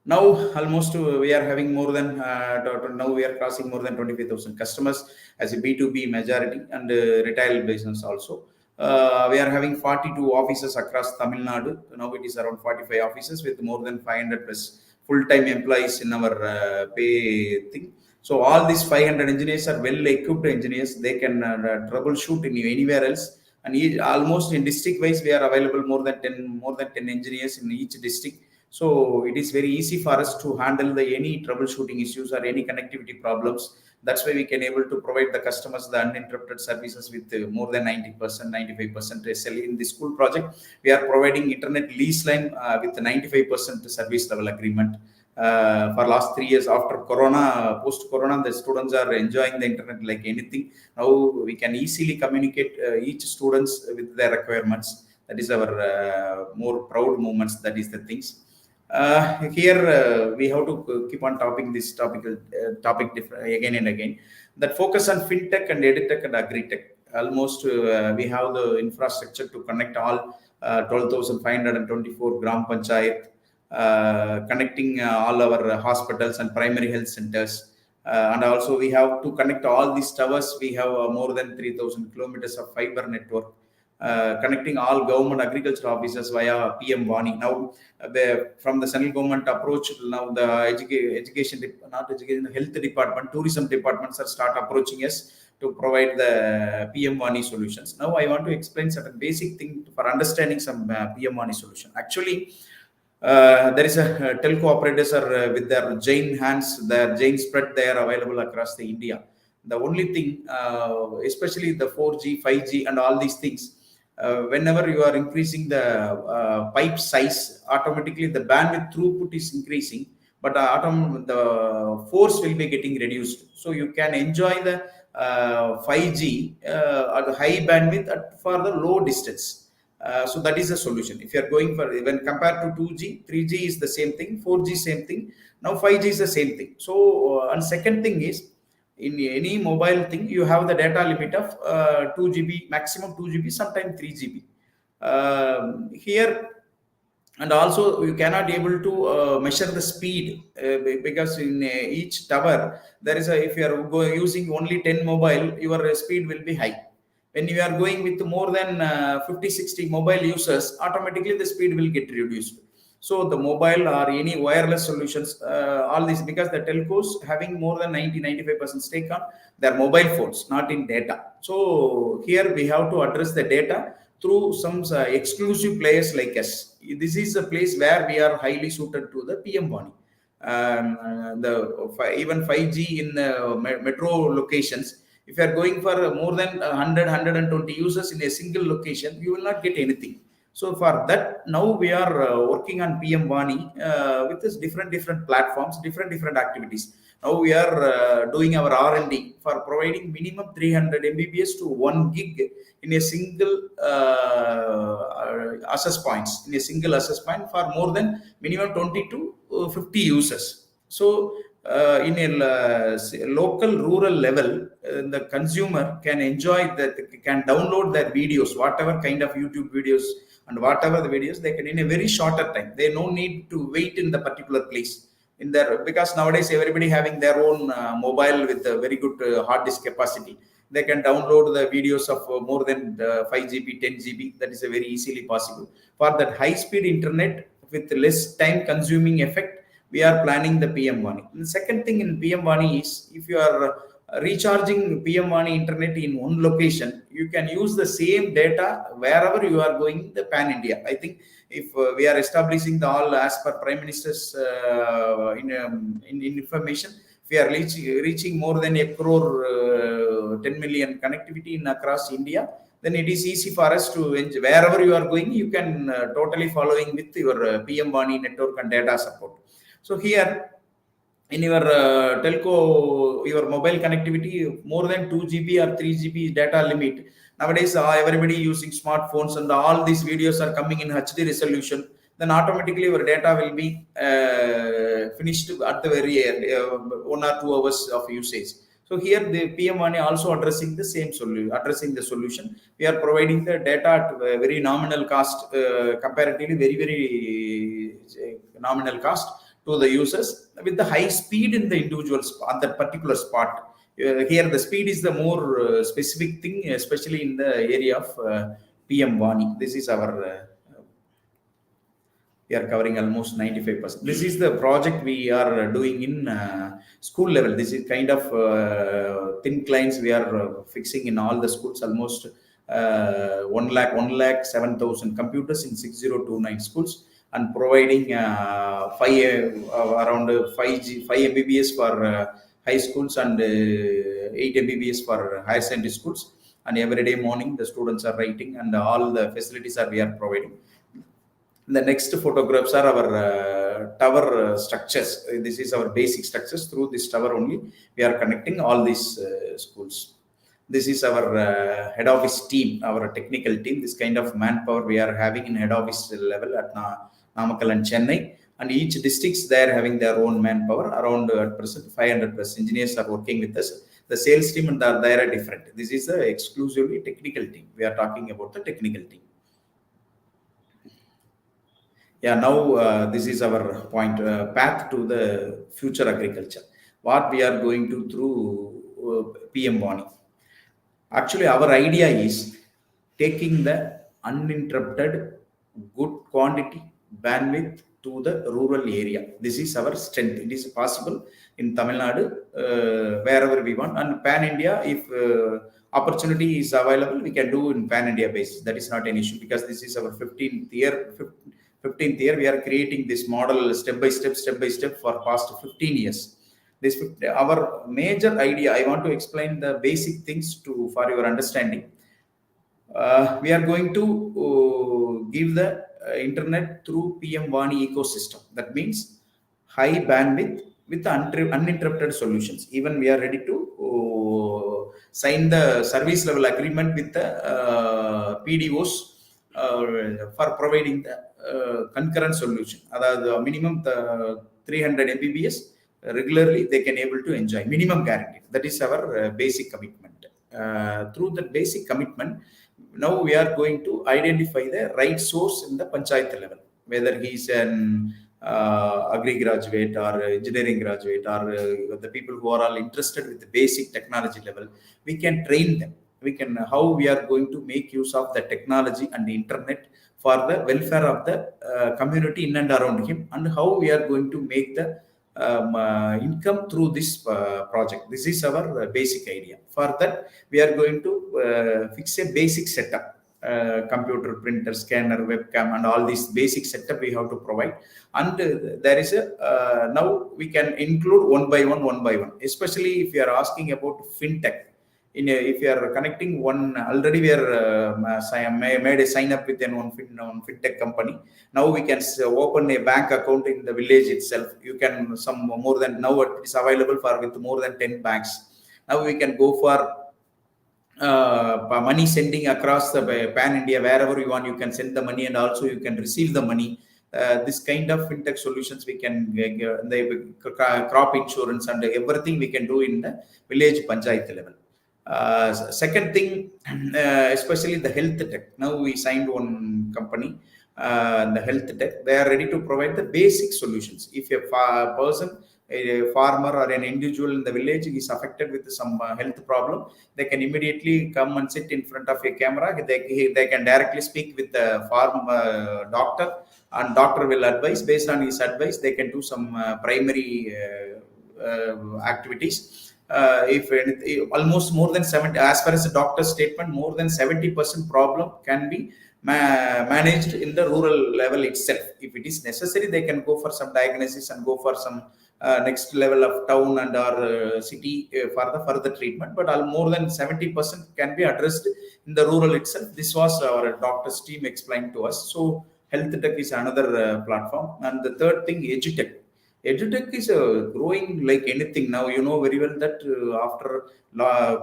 Now, almost we are having more than, now we are crossing more than 25,000 customers as a B2B majority and retail business also. We are having 42 offices across Tamil Nadu. Now it is around 45 offices with more than 500 plus full-time employees in our pay thing. So all these 500 engineers are well-equipped engineers. They can troubleshoot in anywhere else. And almost in district-wise, we are available more than 10 engineers in each district. So it is very easy for us to handle any troubleshooting issues or any connectivity problems. That's why we can able to provide the customers the uninterrupted services with more than 90%, 95% SLA. In the school project, we are providing internet lease line with 95% service level agreement. For last 3 years after Corona, post-Corona, the students are enjoying the internet like anything. Now we can easily communicate each students with their requirements. That is our more proud moments. That is the things. Here we have to keep on topping this topic again and again. That focus on fintech and edtech and agritech. Almost we have the infrastructure to connect all 12,524 gram panchayat, connecting all our hospitals and primary health centers. And also we have to connect all these towers. We have more than 3,000 kilometers of fiber network. Connecting all government agriculture offices via PM WANI. Now, from the central government approach, now the education, not education, health department, tourism departments are start approaching us to provide the PM-WANI solutions. Now I want to explain certain basic thing for understanding some PM-WANI solution. Actually, there is a telco operators are with their giant hands, their giant spread, they are available across the India. The only thing, especially the 4G, 5G, and all these things, whenever you are increasing the pipe size, automatically the bandwidth throughput is increasing, but the force will be getting reduced. So you can enjoy the 5G at the high bandwidth for the low distance. So that is a solution. If you are going for, when compared to 2G, 3G is the same thing, 4G same thing. Now 5G is the same thing. So and second thing is, in any mobile thing, you have the data limit of 2 GB, maximum 2 GB, sometimes 3 GB. Here, and also you cannot able to measure the speed because in each tower there is a, if you are using only 10 mobile, your speed will be high. When you are going with more than 50-60 mobile users, automatically the speed will get reduced. So the mobile or any wireless solutions, all these, because the telcos having more than 90-95% stake on their mobile phones, not in data. So here we have to address the data through some exclusive players like us. This is a place where we are highly suited to the PM-WANI. Even 5G in metro locations, if you are going for more than 100-120 users in a single location, you will not get anything. So for that, now we are working on PM-WANI with this different platforms, different activities. Now we are doing our R&D for providing minimum 300 Mbps to 1 gig in a single access points, in a single access point for more than minimum 20 to 50 users. So in a local rural level, the consumer can enjoy that, can download their videos, whatever kind of YouTube videos and whatever the videos, they can in a very shorter time. They no need to wait in the particular place. In their, because nowadays everybody having their own mobile with a very good hard disk capacity. They can download the videos of more than 5 GB, 10 GB. That is a very easily possible. For that high speed internet with less time consuming effect, we are planning the PM-WANI. The second thing in PM-WANI is, if you are recharging PM-WANI internet in one location, you can use the same data wherever you are going, the pan India. I think if we are establishing the all as per Prime Minister's in information, if we are reaching more than 1 crore 10 million connectivity in across India, then it is easy for us to, wherever you are going, you can totally following with your PM-WANI network and data support. So here, in your telco, your mobile connectivity, more than 2 GB or 3 GB data limit. Nowadays, everybody using smartphones and all these videos are coming in HD resolution. Then automatically your data will be finished at the very 1 or 2 hours of usage. So here the PM-WANI also addressing the same solution, addressing the solution. We are providing the data at a very nominal cost, comparatively very nominal cost to the users, with the high speed in the individual on that particular spot. Here the speed is the more specific thing, especially in the area of PM-WANI. This is our we are covering almost 95%. This is the project we are doing in school level. This is kind of thin clients we are fixing in all the schools, almost 1,07,000 computers in 6029 schools, and providing around 5 Mbps for high schools and 8 Mbps for higher secondary schools. And every day morning the students are writing, and all the facilities are we are providing. The next photographs are our tower structures. This is our basic structures. Through this tower only we are connecting all these schools. This is our head office team, our technical team. This kind of manpower we are having in head office level at Namakkal and Chennai, and each districts they are having their own manpower. Around at present 500 plus engineers are working with us. The sales team and they are different. This is a exclusively technical team. We are talking about the technical team. Yeah, now this is our point, path to the future agriculture. What we are going to through PM-WANI. Actually, our idea is taking the uninterrupted, good quantity, bandwidth, to the rural area. This is our strength. It is possible in Tamil Nadu, wherever we want, and pan India. If opportunity is available, we can do in pan India basis. That is not an issue, because this is our 15th year. 15th year, we are creating this model step by step for past 15 years. This our major idea. I want to explain the basic things for your understanding. We are going to give the internet through PM WANI ecosystem. That means high bandwidth with uninterrupted solutions. Even we are ready to sign the service level agreement with the PDOs for providing the concurrent solution. The minimum 300 Mbps regularly they can able to enjoy, minimum guarantee. That is our basic commitment. Through the basic commitment, now we are going to identify the right source in the panchayat level, whether he is an agri graduate or engineering graduate, or the people who are all interested with the basic technology level. We can train them. How we are going to make use of the technology and the internet for the welfare of the community in and around him, and how we are going to make the income through this project. This is our basic idea. For that, we are going to fix a basic setup. Computer, printer, scanner, webcam, and all these basic setup we have to provide. And there is a now we can include one by one, especially if you are asking about fintech. If you are connecting one, already we are made a sign up with one fintech company. Now we can open a bank account in the village itself. You can more than, now it is available for with more than 10 banks. Now we can go for money sending across the pan India. Wherever you want, you can send the money, and also you can receive the money. This kind of fintech solutions we can the crop insurance and everything we can do in the village panchayat level. Second thing, especially the health tech. Now we signed one company, the health tech. They are ready to provide the basic solutions. If a person, a farmer or an individual in the village is affected with some health problem, they can immediately come and sit in front of a camera. They can directly speak with the farm doctor, and doctor will advise. Based on his advice, they can do some primary activities. If almost more than 70, as far as the doctor's statement, more than 70% problem can be managed in the rural level itself. If it is necessary, they can go for some diagnosis and go for some next level of town and or city for the further treatment. But more than 70% can be addressed in the rural itself. This was our doctor's team explained to us. So health tech is another platform. And the third thing, edutech. EduTech is growing like anything. Now you know very well that after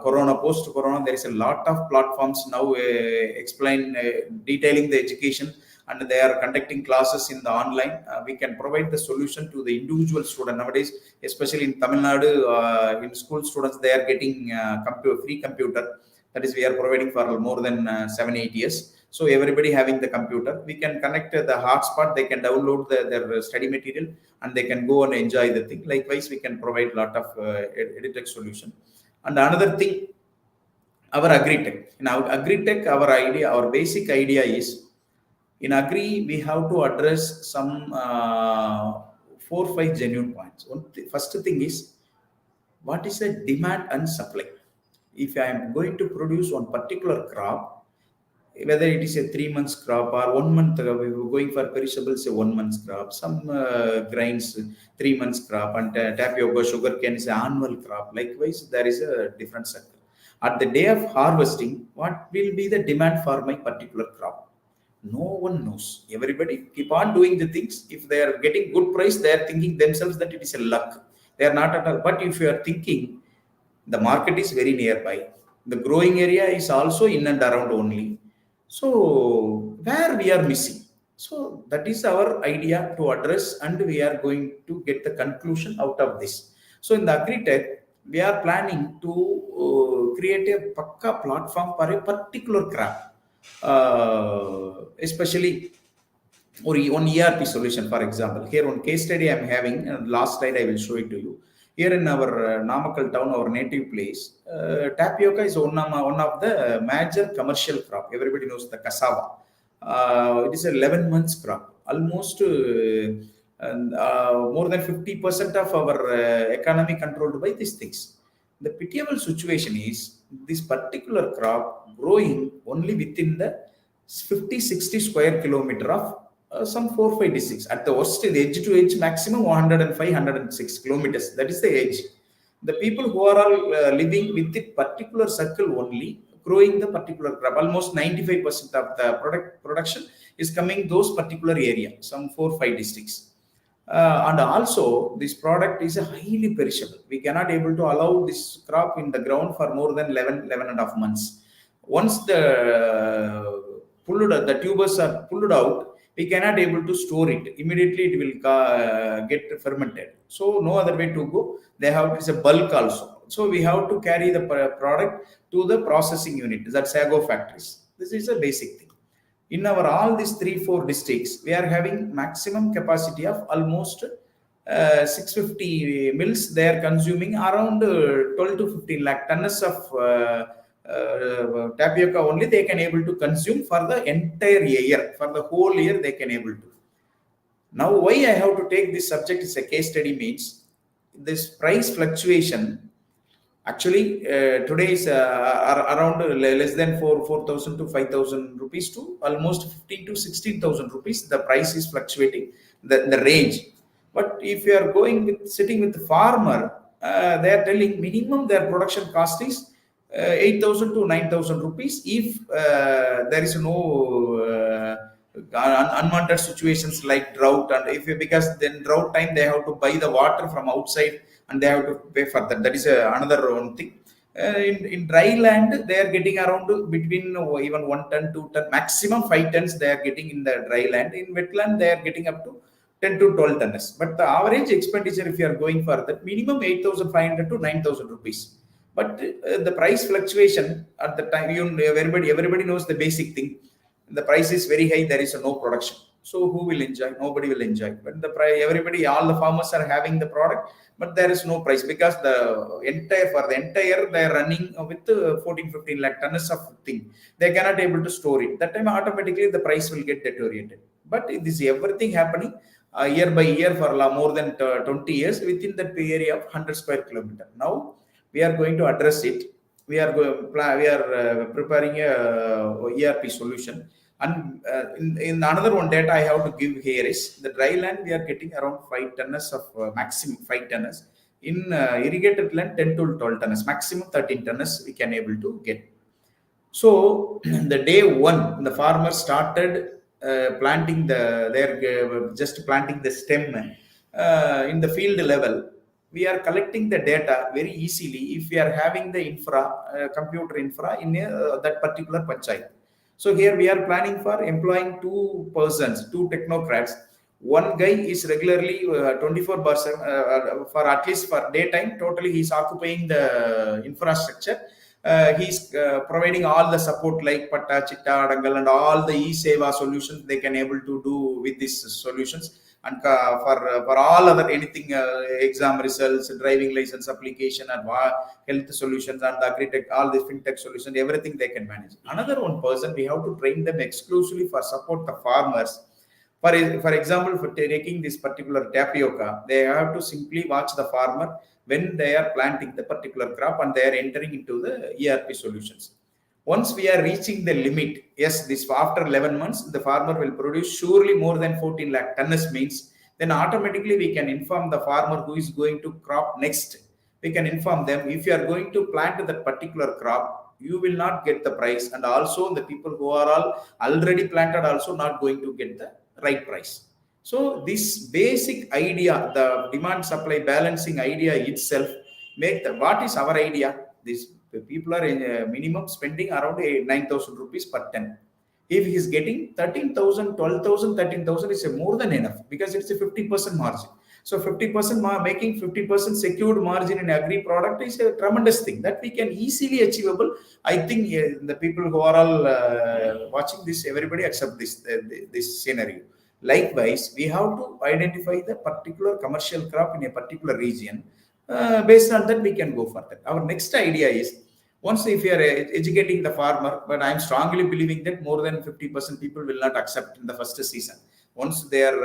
Corona, post-Corona, there is a lot of platforms now detailing the education, and they are conducting classes in the online. We can provide the solution to the individual student nowadays, especially in Tamil Nadu. In school students, they are getting free computer. That is, we are providing for more than 7-8 years. So everybody having the computer, we can connect the hotspot. They can download their study material, and they can go and enjoy the thing. Likewise, we can provide a lot of edutech solution. And another thing, our agri-tech. In our agri-tech, our basic idea is, in agri, we have to address some 4 or 5 genuine points. First thing is, what is the demand and supply? If I am going to produce one particular crop, whether it is a 3 months crop or 1 month, we were going for perishables, a 1 month's crop, some grains, 3 months crop, and tapioca, sugar cane is an annual crop. Likewise, there is a different sector. At the day of harvesting, what will be the demand for my particular crop? No one knows. Everybody keep on doing the things. If they are getting good price, they are thinking themselves that it is a luck. They are not at all. But if you are thinking, the market is very nearby, the growing area is also in and around only. So where we are missing? So that is our idea to address, and we are going to get the conclusion out of this. So in the agri-tech, we are planning to create a pakka platform for a particular crop, especially or one ERP solution. For example, here on case study I am having, and last slide I will show it to you. Here in our Namakkal town, our native place, tapioca is one of the major commercial crop. Everybody knows the cassava. It is an 11 months crop. almost more than 50% of our economy controlled by these things. The pitiable situation is this particular crop growing only within the 50-60 square kilometer of some 4-5 districts. At the worst, the edge to edge maximum 105-106 kilometers. That is the edge. The people who are all living with the particular circle only, growing the particular crop, almost 95% of the production is coming those particular area, some 4-5 districts. And also this product is a highly perishable. We cannot able to allow this crop in the ground for more than 11 and a half months. Once the tubers are pulled out, we cannot able to store it. Immediately it will get fermented. So no other way to go. They have, it's a bulk also. So we have to carry the product to the processing unit, that's Sago factories. This is a basic thing. In our all these 3-4 districts, we are having maximum capacity of almost 650 mills. They are consuming around 12 to 15 lakh tons of tapioca only they can able to consume for the entire year. For the whole year they can able to. Now why I have to take this subject is a case study means this price fluctuation. Actually, today is around less than 4,000 to 5,000 rupees to almost 15 to 16,000 rupees. The price is fluctuating, the range. But if you are sitting with the farmer, they are telling minimum their production cost is 8,000 to 9,000 rupees if there is no unwanted situations like drought, and because then drought time they have to buy the water from outside and they have to pay for that. That is another one thing. In dry land, they are getting around between even 1 ton, 2 ton, maximum 5 tons they are getting in the dry land. In wetland, they are getting up to 10 to 12 tons. But the average expenditure, if you are going for that, minimum 8,500 to 9,000 rupees. But the price fluctuation at the time, everybody knows the basic thing. The price is very high, there is no production. So who will enjoy? Nobody will enjoy. But the price, all the farmers are having the product, but there is no price because the entire they are running with 14-15 lakh tons of thing. They cannot able to store it. That time automatically the price will get deteriorated. But this everything happening year by year for more than 20 years within that area of 100 square kilometer. Now we are going to address it. We are preparing a ERP solution. And in another one data I have to give here is the dry land we are getting around 5 tons of maximum 5 tons. In irrigated land 10 to 12 tons, maximum 13 tons we can able to get. So the day one the farmer started planting just planting the stem in the field level. We are collecting the data very easily if we are having the computer infra in that particular panchayat. So here we are planning for employing 2 persons, 2 technocrats. One guy is regularly 24/7 for at least for daytime. Totally he is occupying the infrastructure. He is providing all the support like Patta, Chitta, Adangal and all the e-Seva solutions they can able to do with these solutions. And for all other anything, exam results, driving license application, and health solutions, and the agri-tech, all the fintech solutions, everything they can manage. Another one person, we have to train them exclusively for support the farmers. For example, for taking this particular tapioca, they have to simply watch the farmer when they are planting the particular crop and they are entering into the ERP solutions. Once we are reaching the limit, yes, this after 11 months, the farmer will produce surely more than 14 lakh tons means, then automatically we can inform the farmer who is going to crop next. We can inform them, if you are going to plant that particular crop, you will not get the price. And also the people who are all already planted also not going to get the right price. So this basic idea, the demand supply balancing idea itself, what is our idea? This people are in minimum spending around 9,000 rupees per ton. If he is getting 13,000, 12,000, 13,000 is more than enough because it's a 50% margin. So 50% making 50% secured margin in agri product is a tremendous thing that we can easily achievable. I think the people who are all watching this, everybody accept this scenario. Likewise, we have to identify the particular commercial crop in a particular region. Based on that, we can go further. Our next idea is, once if you are educating the farmer, but I am strongly believing that more than 50% people will not accept in the first season. Once they are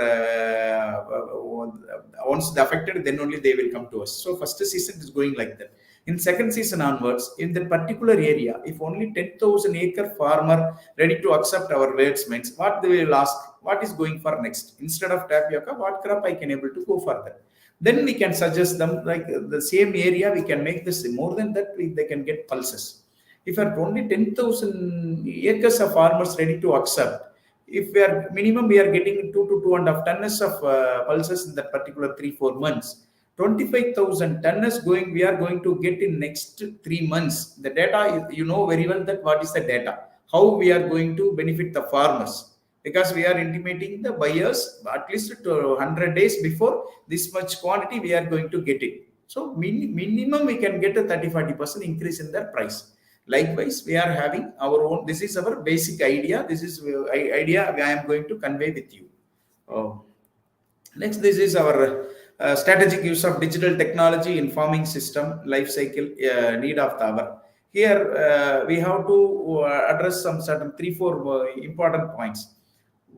once they affected, then only they will come to us. So first season is going like that. In second season onwards, in that particular area, if only 10,000 acre farmer ready to accept our words means, what they will ask, what is going for next? Instead of tapioca, what crop I can able to go for that? Then we can suggest them, like the same area, we can make this more than that, they can get pulses. If are only 10,000 acres of farmers ready to accept, if we are minimum, we are getting 2 to 2.5 tons of pulses in that particular 3-4 months. 25,000 tons going, we are going to get in next 3 months. The data, you know very well that what is the data, how we are going to benefit the farmers, because we are intimating the buyers at least to 100 days before this much quantity we are going to get it. So minimum we can get a 30-40% increase in their price. Likewise, we are having our own, this is our basic idea, this is idea I am going to convey with you. Next, this is our strategic use of digital technology in farming system life cycle need of the hour. Here we have to address some certain 3-4 important points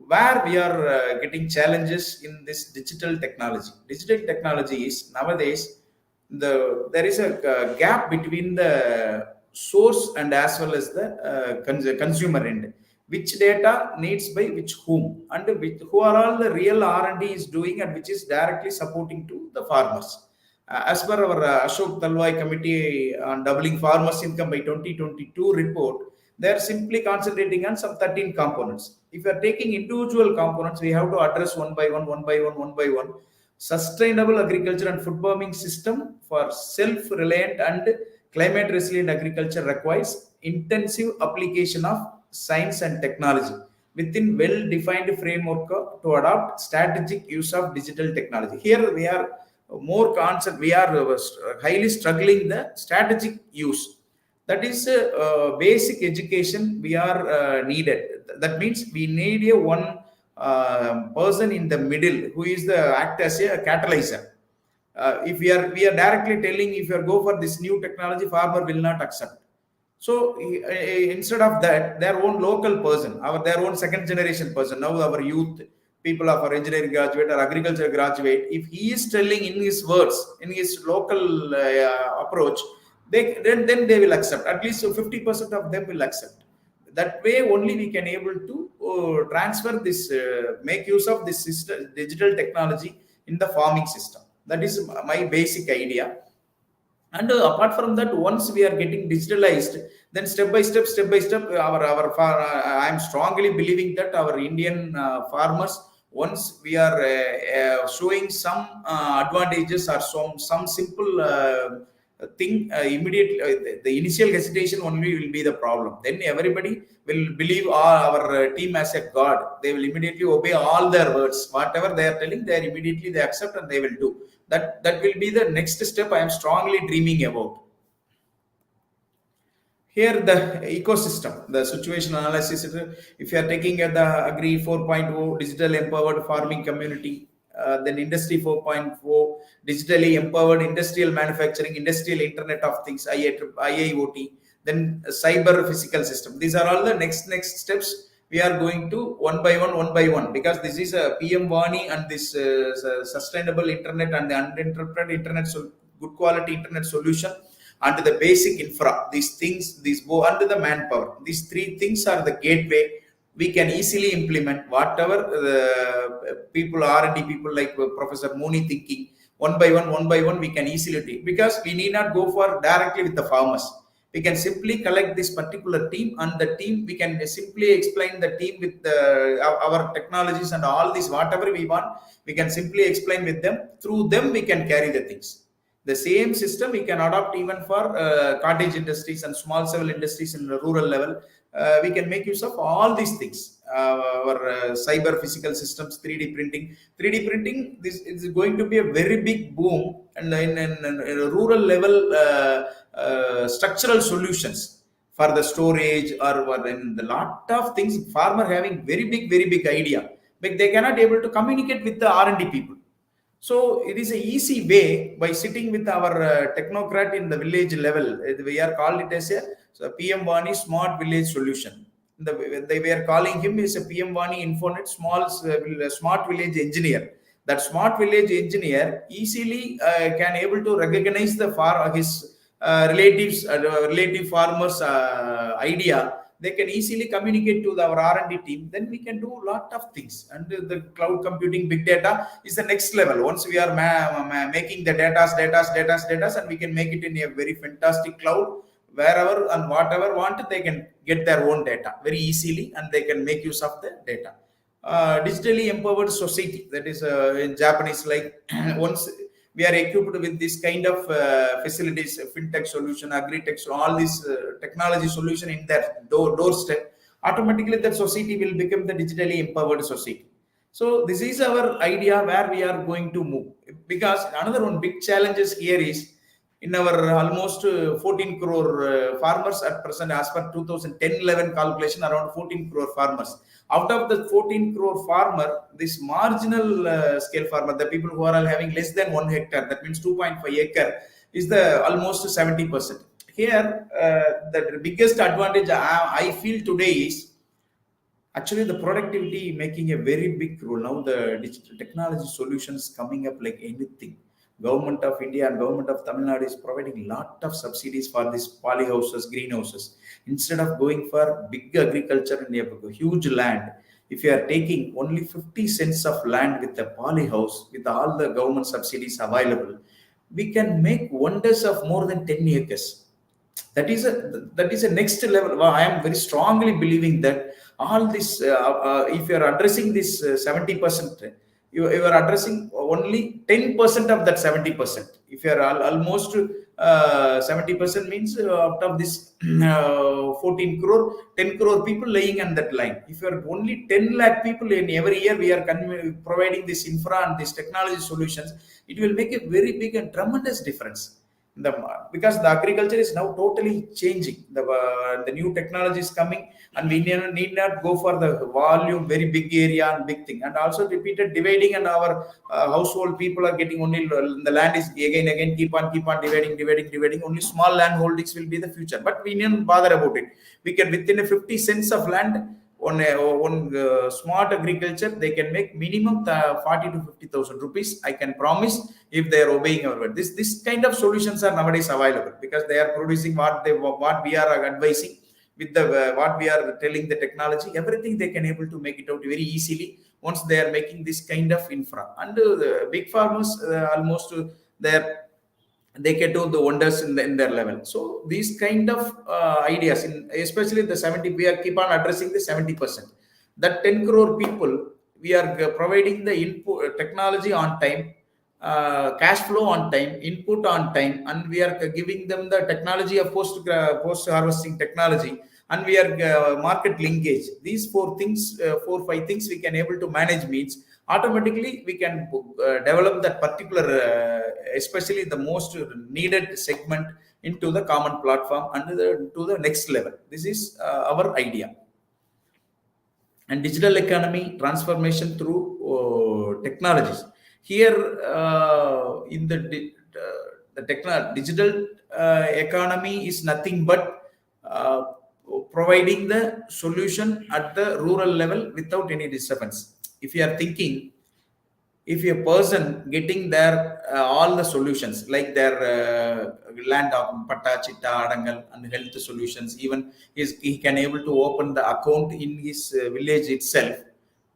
where we are getting challenges in this digital technology. Digital technology is nowadays there is a gap between the source and as well as the consumer end. Which data needs by which whom, and who are all the real R&D is doing and which is directly supporting to the farmers. As per our Ashok Talwai committee on doubling farmers income by 2022 report, they are simply concentrating on some 13 components. If you are taking individual components, we have to address one by one. Sustainable agriculture and food farming system for self-reliant and climate resilient agriculture requires intensive application of science and technology within well-defined framework to adopt strategic use of digital technology. Here we are more concerned, we are highly struggling the strategic use. That is basic education we are needed. That means we need a one person in the middle who is the act as a catalyzer. If we are directly telling, if you go for this new technology, farmer will not accept. So instead of that, their own local person, their own second generation person, now our youth people of our engineering graduate or agriculture graduate, if he is telling in his words, in his local approach, then they will accept. At least 50% of them will accept. That way only we can able to transfer this, make use of this system, digital technology in the farming system. That is my basic idea. And apart from that, once we are getting digitalized, then step by step, I am strongly believing that our Indian farmers, once we are showing some advantages or some simple thing, immediately the initial hesitation only will be the problem. Then everybody will believe our team as a god. They will immediately obey all their words. Whatever they are telling, they immediately they accept and they will do. That will be the next step I am strongly dreaming about. Here the ecosystem, the situation analysis, if you are taking at the Agri 4.0, digital empowered farming community, then Industry 4.0, digitally empowered industrial manufacturing, industrial Internet of Things, IIoT, then cyber physical system. These are all the next steps we are going to one by one, because this is a PM WANI and this sustainable internet and the uninterrupted internet, so good quality internet solution under the basic infra. These things, these go under the manpower. These 3 things are the gateway. We can easily implement whatever the people, R&D people like Professor Moni thinking. One by one, we can easily do, because we need not go for directly with the farmers. We can simply collect this particular team, and the team, we can simply explain the team with our technologies and all this, whatever we want, we can simply explain with them. Through them, we can carry the things. The same system we can adopt even for cottage industries and small scale industries in the rural level. We can make use of all these things. Our cyber physical systems, 3D printing, this is going to be a very big boom, and in a rural level, structural solutions for the storage or in the lot of things. Farmer having very big idea, but they cannot able to communicate with the R&D people. So it is an easy way by sitting with our technocrat in the village level. We are called it as a PM WANI Smart Village Solution. They were calling him is a PM WANI INFONET smart village engineer. That smart village engineer easily can able to recognize his relative farmers idea. They can easily communicate to our R&D team. Then we can do a lot of things. And the cloud computing, big data is the next level. Once we are making the data, and we can make it in a very fantastic cloud, wherever and whatever want, they can get their own data very easily, and they can make use of the data. Digitally empowered society, that is in Japanese, like once we are equipped with this kind of facilities, fintech solution, agri-tech, all these technology solution in their doorstep, automatically that society will become the digitally empowered society. So this is our idea where we are going to move. Because another one big challenges here is, in our almost 14 crore farmers at present, as per 2010-11 calculation, around 14 crore farmers. Out of the 14 crore farmer, this marginal scale farmer, the people who are having less than 1 hectare, that means 2.5 acre, is the almost 70%. Here, the biggest advantage I feel today is actually the productivity making a very big role. Now the digital technology solutions coming up like anything. Government of India and Government of Tamilnadu is providing a lot of subsidies for these polyhouses, greenhouses. Instead of going for big agriculture in a huge land, if you are taking only 50 cents of land with a polyhouse, with all the government subsidies available, we can make wonders of more than 10 acres. That is a next level. Well, I am very strongly believing that all this, if you are addressing this 70%, you are addressing only 10% of that 70%. If you are almost 70% means out of this 14 crore, 10 crore people laying on that line. If you are only 10 lakh people in every year, we are providing this infra and this technology solutions, it will make a very big and tremendous difference. Because the agriculture is now totally changing. The new technology is coming, and we need not go for the volume, very big area and big thing. And also repeated dividing, and our household people are getting only the land is again keep on dividing. Only small land holdings will be the future. But we needn't bother about it. We can, within a 50 cents of land, on smart agriculture, they can make minimum 40 to 50,000 rupees. I can promise, if they are obeying our word. This kind of solutions are nowadays available, because they are producing what we are advising with the what we are telling the technology. Everything they can able to make it out very easily once they are making this kind of infra. And the big farmers almost they can do the wonders in their level. So these kind of ideas, especially the 70, we are keep on addressing the 70%. That 10 crore people, we are providing the input technology on time, cash flow on time, input on time, and we are giving them the technology of post harvesting technology, and we are market linkage. These 5 things we can able to manage, means automatically we can develop that particular especially the most needed segment into the common platform and to the next level. This is our idea. And digital economy transformation through technologies. Here in the digital economy is nothing but providing the solution at the rural level without any disturbance. If you are thinking, if a person getting their all the solutions like their land of patta, chitta, adangal and health solutions, even he can able to open the account in his village itself.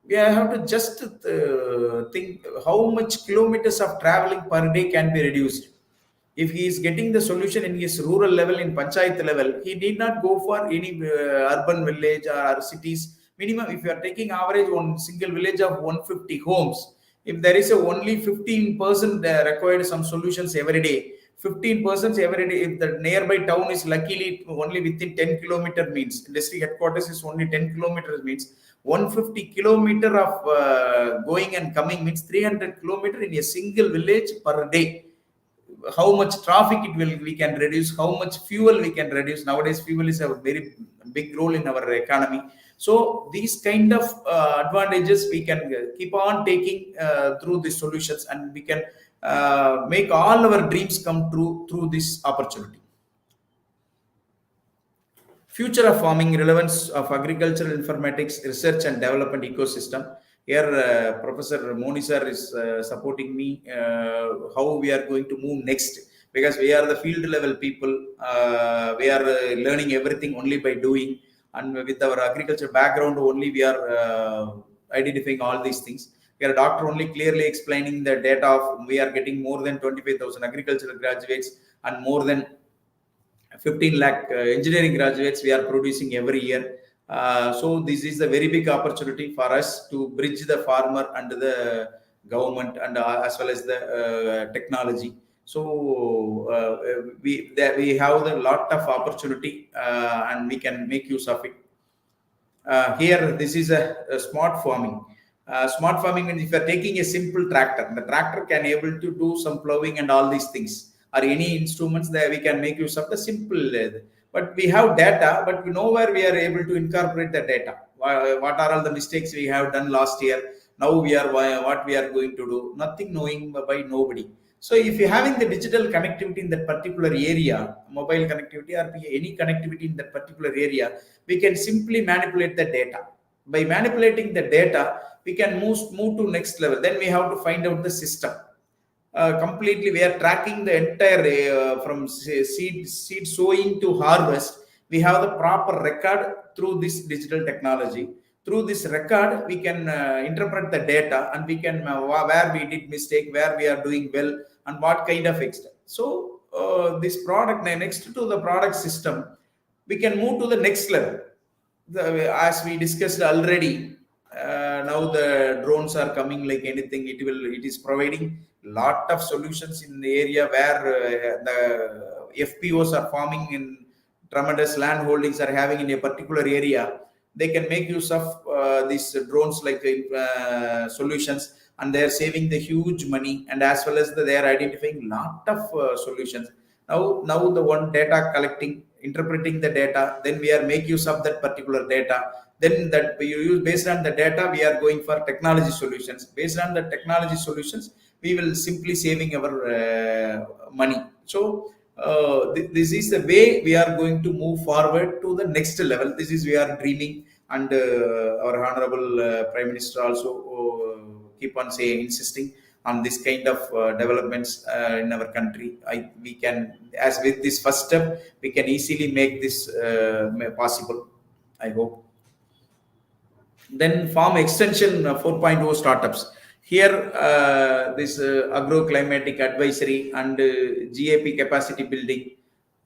We have to just think how much kilometers of traveling per day can be reduced. If he is getting the solution in his rural level, in panchayat level, he need not go for any urban village or cities. Minimum, if you are taking average one single village of 150 homes, if there is a only 15% required some solutions every day, 15% every day, if the nearby town is luckily only within 10 kilometer means, district headquarters is only 10 kilometers means, 150 kilometer of going and coming means 300 kilometer in a single village per day. How much traffic we can reduce, how much fuel we can reduce. Nowadays fuel is a very big role in our economy. So these kind of advantages we can keep on taking through these solutions, and we can make all our dreams come true through this opportunity. Future of farming, relevance of agricultural informatics, research and development ecosystem. Here, Professor Moni sir is supporting me how we are going to move next, because we are the field level people. We are learning everything only by doing, and with our agriculture background only, we are identifying all these things. We are a doctor only clearly explaining the data of we are getting more than 25,000 agricultural graduates and more than 15 lakh engineering graduates we are producing every year. So this is a very big opportunity for us to bridge the farmer and the government, and as well as the technology. So we have a lot of opportunity, and we can make use of it. Here, this is a smart farming. Smart farming means if you are taking a simple tractor, the tractor can able to do some plowing and all these things, or any instruments that we can make use of the simple. But we have data, but nowhere we are able to incorporate the data. What are all the mistakes we have done last year? Now we are what we are going to do. Nothing knowing by nobody. So if you're having the digital connectivity in that particular area, mobile connectivity or any connectivity in that particular area, we can simply manipulate the data. By manipulating the data, we can move to next level. Then we have to find out the system. Completely, we are tracking the entire from seed sowing to harvest. We have the proper record through this digital technology. Through this record, we can interpret the data, and we can where we did mistake, where we are doing well, and what kind of extent. So this product, next to the product system, we can move to the next level. As we discussed already, now the drones are coming like anything. It is providing lot of solutions in the area where the FPOs are farming in tremendous land holdings are having in a particular area. They can make use of these drones like solutions, and they are saving the huge money, and as well as they are identifying lot of solutions. Now the one data collecting, interpreting the data, then we are make use of that particular data. Then that we use based on the data, we are going for technology solutions. Based on the technology solutions, we will simply saving our money. So this is the way we are going to move forward to the next level. This is we are dreaming, and our honorable Prime Minister also keep on saying, insisting on this kind of developments in our country. We can, as with this first step, we can easily make this possible, I hope. Then farm extension 4.0 startups. Here, this agroclimatic advisory and GAP capacity building.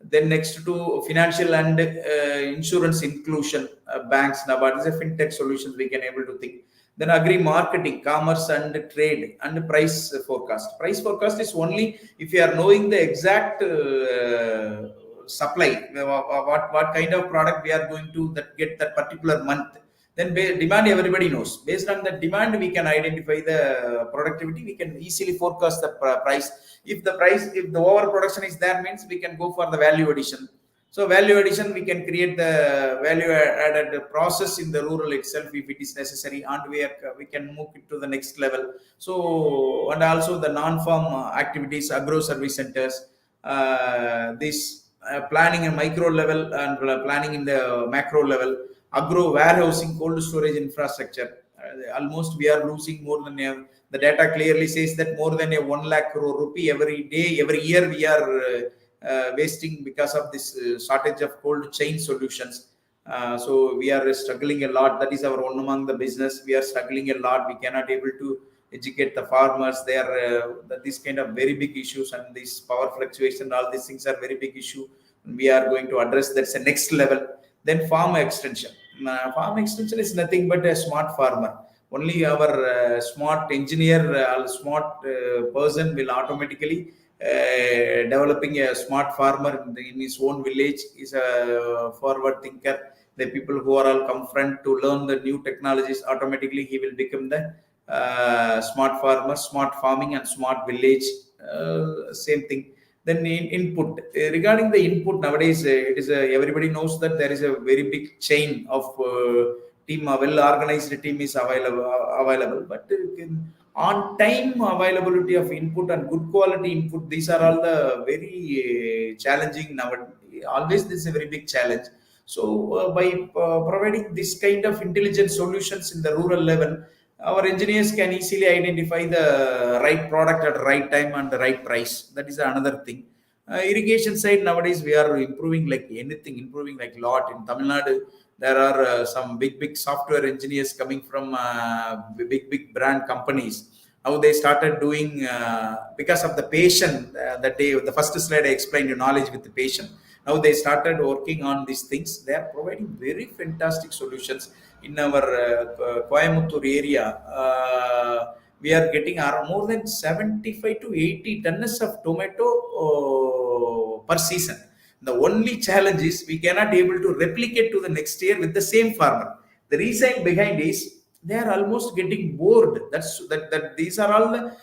Then next to financial and insurance inclusion, banks, NABARD, is a fintech solutions we can able to think. Then agri marketing, commerce and trade, and price forecast. Price forecast is only if you are knowing the exact supply, what kind of product we are going to get that particular month. Then demand everybody knows. Based on the demand, we can identify the productivity. We can easily forecast the price. If the overproduction is there, means we can go for the value addition. So value addition, we can create the value added process in the rural itself if it is necessary, and we can move it to the next level. So, and also the non-farm activities, agro service centers, this planning at micro level and planning in the macro level, agro warehousing, cold storage infrastructure. Almost we are losing more than the data clearly says that more than 1 lakh crore rupee every day, every year we are wasting because of this shortage of cold chain solutions. So we are struggling a lot. That is our one among the business. We are struggling a lot. We cannot able to educate the farmers. They are this kind of very big issues, and this power fluctuation, all these things are very big issue. We are going to address that's the next level. Then farm extension. Farm extension is nothing but a smart farmer. Only our smart engineer, smart person will automatically developing a smart farmer in his own village. Is a forward thinker. The people who are all come front to learn the new technologies, automatically he will become the smart farmer, smart farming and smart village. Same thing. Then input, regarding the input nowadays, it is everybody knows that there is a very big chain of team, a well organized team is available, but on time availability of input and good quality input, these are all the very challenging nowadays. Always this is a very big challenge. So by providing this kind of intelligent solutions in the rural level, our engineers can easily identify the right product at the right time and the right price. That is another thing. Irrigation side nowadays we are improving like anything, improving like lot in Tamil Nadu. There are some big software engineers coming from big brand companies. How they started doing because of the patient that day. The first slide I explained you knowledge with the patient. Now they started working on these things. They are providing very fantastic solutions in our Coimbatore area. We are getting more than 75 to 80 tons of tomato per season. The only challenge is we cannot able to replicate to the next year with the same farmer. The reason behind is they are almost getting bored. That these are all the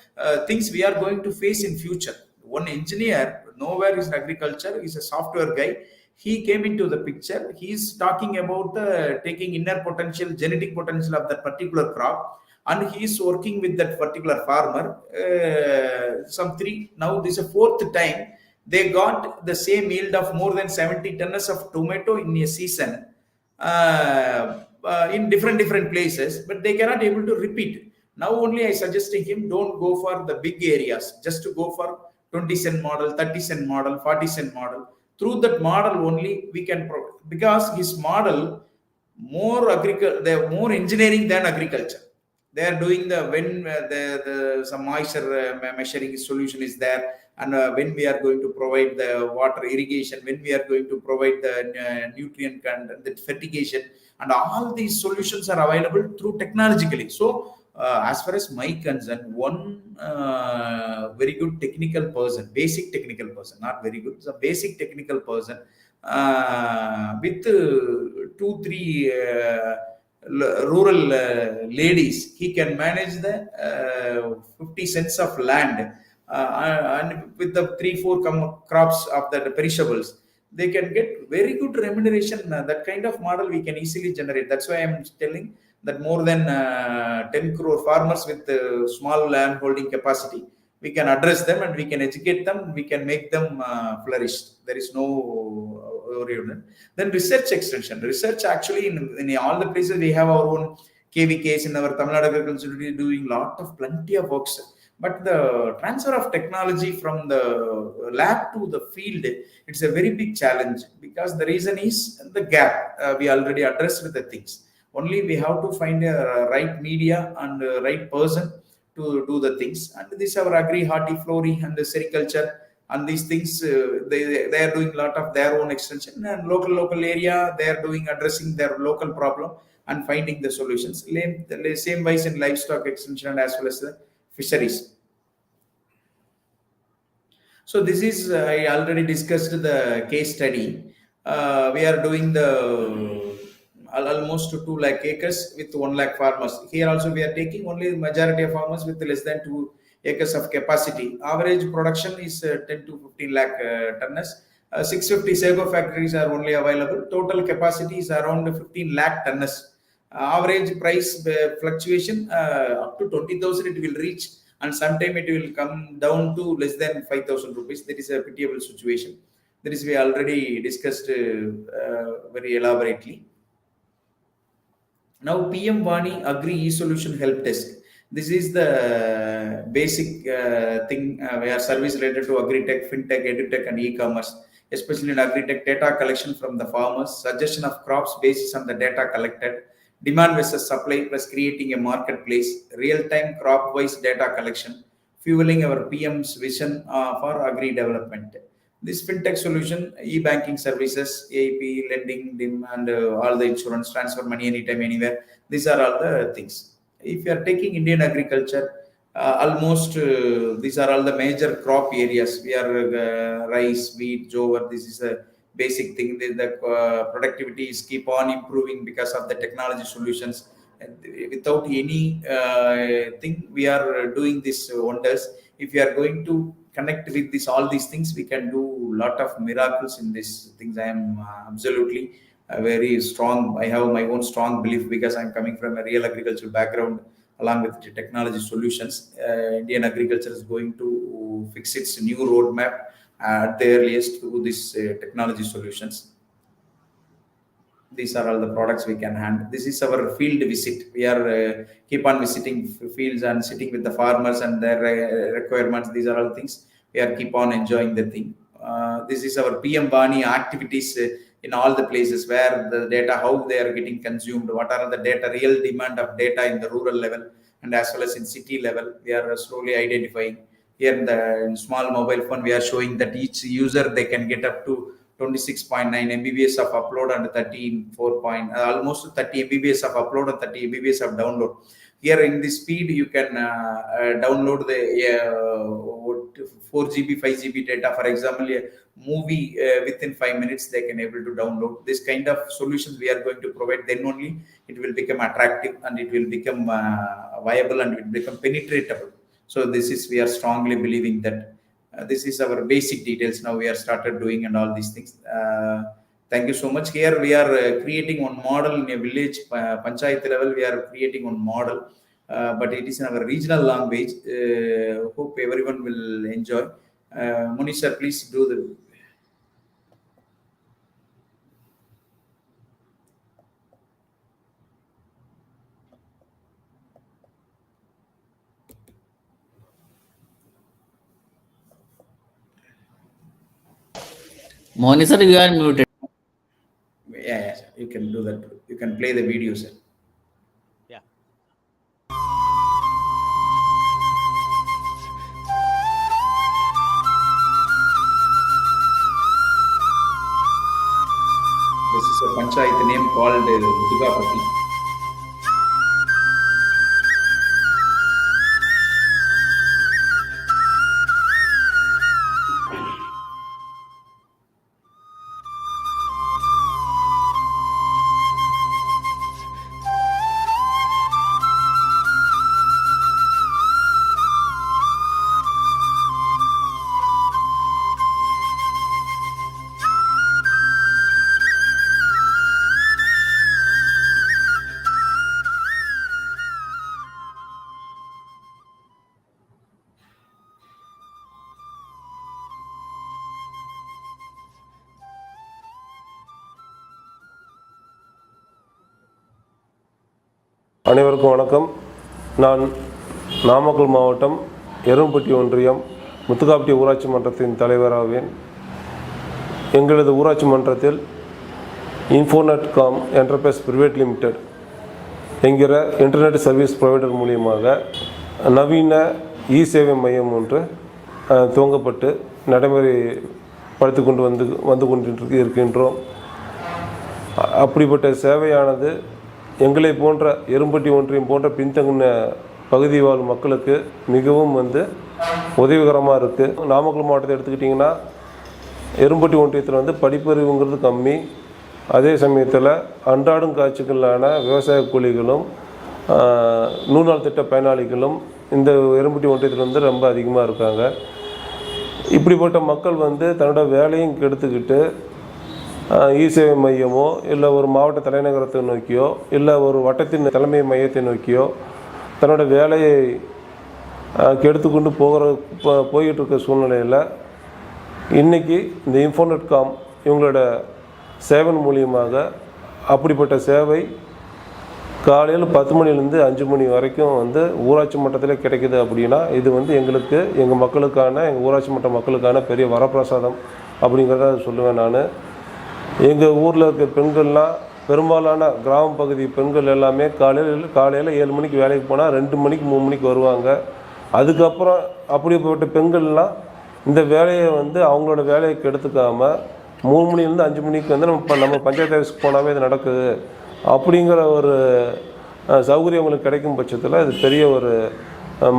things we are going to face in future. One engineer, nowhere is agriculture, is a software guy. He came into the picture. He is talking about the taking inner potential, genetic potential of that particular crop, and he is working with that particular farmer. Now this is a fourth time they got the same yield of more than 70 tons of tomato in a season. In different places, but they cannot able to repeat. Now only I suggesting him don't go for the big areas, just to go for 20 cent model, 30 cent model, 40 cent model. Through that model only we can because his model more they're more engineering than agriculture. They are doing the when the some moisture measuring solution is there, and when we are going to provide the water irrigation, when we are going to provide the nutrient content, the fertigation, and all these solutions are available through technologically. So as far as my concern, one very good technical person, basic technical person, not very good, so basic technical person with 2-3 rural ladies, he can manage the 50 cents of land, and with the 3-4 crops of the perishables, they can get very good remuneration. That kind of model we can easily generate. That's why I'm telling that more than 10 crore farmers with small land holding capacity, we can address them and we can educate them, we can make them flourish. There is no then research extension. Research actually in all the places we have our own KVKs in our Tamil Nadu agriculture doing plenty of works. But the transfer of technology from the lab to the field, it's a very big challenge, because the reason is the gap. We already addressed with the things. Only we have to find a right media and a right person to do the things. And this our agri, hortiflory and the sericulture and these things, they are doing a lot of their own extension, and local area they are doing addressing their local problem and finding the solutions. The same wise in livestock extension as well as the fisheries. So this is I already discussed the case study. We are doing the almost 2 lakh acres with 1 lakh farmers. Here also we are taking only the majority of farmers with less than 2 acres of capacity. Average production is 10 to 15 lakh tons. 650 sago factories are only available. Total capacity is around 15 lakh tons. Average price fluctuation up to 20,000 it will reach, and sometime it will come down to less than 5,000 rupees. That is a pitiable situation. That is we already discussed very elaborately. Now PM WANI Agri e-Solution Help Desk. This is the basic thing where service related to agri-tech, fintech, edutech and e-commerce, especially in agri-tech. Data collection from the farmers, suggestion of crops based on the data collected, demand versus supply plus creating a marketplace, real-time crop-wise data collection, fueling our PM's vision for agri development. This fintech solution, e-banking services, AAP, lending, DIM, and all the insurance, transfer money anytime, anywhere. These are all the things. If you are taking Indian agriculture, almost these are all the major crop areas. We are rice, wheat, jowar. This is a basic thing. The productivity is keep on improving because of the technology solutions. And without any thing, we are doing these wonders. If you are going to connect with this all these things, we can do a lot of miracles in these things. I am absolutely very strong. I have my own strong belief, because I'm coming from a real agricultural background along with the technology solutions. Indian agriculture is going to fix its new roadmap at the earliest through these technology solutions. These are all the products we can handle. This is our field visit. We are keep on visiting fields and sitting with the farmers and their requirements. These are all things we are keep on enjoying the thing. This is our PM WANI activities in all the places where the data, how they are getting consumed, what are the data, real demand of data in the rural level and as well as in city level. We are slowly identifying. Here in the small mobile phone, we are showing that each user, they can get up to 26.9 Mbps of upload and 34 point, almost 30 Mbps of upload and 30 Mbps of download. Here in this speed, you can download the 4 GB, 5 GB data. For example, a movie within 5 minutes, they can able to download. This kind of solutions we are going to provide. Then only it will become attractive and it will become viable and it will become penetratable. So this is, we are strongly believing that this is our basic details. Now we are started doing and all these things. Thank you so much. Here we are creating one model in a village panchayat level. We are creating one model, but it is in our regional language. Hope everyone will enjoy. Moni sir, please do the. Moni sir, you are muted. Yeah, you can do that. You can play the video, sir. Yeah. This is a panchayat name called Dugapati. அனைவருக்கும் வணக்கம். நான் நாமக்கல் மாவட்டம் எரும்பட்டி ஒன்றியம் முத்துக்காப்பட்டி ஊராட்சி மன்றத்தின் தலைவராவேன். எங்களது ஊராட்சி மன்றத்தில் இன்ஃபோனெட் காம் என்டர்பிரைஸ் பிரைவேட் லிமிடெட் என்கிற இன்டர்நெட் சர்வீஸ் ப்ரொவைடர் மூலியமாக நவீன இ சேவை மையம் ஒன்று துவங்கப்பட்டு நடைமுறைப்படுத்தி கொண்டு வந்து கொண்டு இருக்கின்றோம். அப்படிப்பட்ட சேவையானது எங்களை போன்ற எரும்பட்டி ஒன்றியம் போன்ற பின்தங்கின பகுதி வாழும் மக்களுக்கு மிகவும் உதவிகரமாக இருக்குது. நாமக்கல் மாவட்டத்தை எடுத்துக்கிட்டிங்கன்னா எரும்பட்டி ஒன்றியத்தில் படிப்பறிவுங்கிறது கம்மி. அதே சமயத்தில் அன்றாடும் காட்சிகளான விவசாய கூலிகளும் நூறு திட்ட பயனாளிகளும் இந்த எரும்பட்டி ஒன்றியத்தில் ரொம்ப அதிகமாக இருக்காங்க. இப்படிப்பட்ட மக்கள் தன்னோட வேலையும் கெடுத்துக்கிட்டு இ சேவை மையமோ இல்லை ஒரு மாவட்ட தலைநகரத்தை நோக்கியோ இல்லை ஒரு வட்டத்தின் தலைமை மையத்தை நோக்கியோ தன்னோட வேலையை கெடுத்துக்கொண்டு போய்கிட்டு இருக்க சூழ்நிலையில் இன்றைக்கி இந்த இன்ஃபோனெட் காம் இவங்களோட சேவன் மூலியமாக அப்படிப்பட்ட சேவை காலையில் 10 மணிலேருந்து 5 மணி வரைக்கும் ஊராட்சி மட்டத்தில் கிடைக்குது. அப்படின்னா இது எங்களுக்கு எங்கள் மக்களுக்கான எங்கள் ஊராட்சி மட்ட மக்களுக்கான பெரிய வரப்பிரசாதம் அப்படிங்கிறத சொல்லுவேன். நான் எங்கள் ஊரில் இருக்க பெண்கள்லாம் பெரும்பாலான கிராம பகுதி பெண்கள் எல்லாமே காலையில் 7 மணிக்கு வேலைக்கு போனால் 2 மணிக்கு 3 மணிக்கு வருவாங்க. அதுக்கப்புறம் அப்படிப்பட்ட பெண்கள்லாம் இந்த வேலையை அவங்களோட வேலையை கெடுத்துக்காமல் 3 மணிலேருந்து 5 மணிக்கு நம்ம பஞ்சாயத்து ஆஃபீஸ்க்கு போனாவே இது நடக்குது அப்படிங்கிற ஒரு சௌகரியம் உங்களுக்கு கிடைக்கும் பட்சத்தில் இது பெரிய ஒரு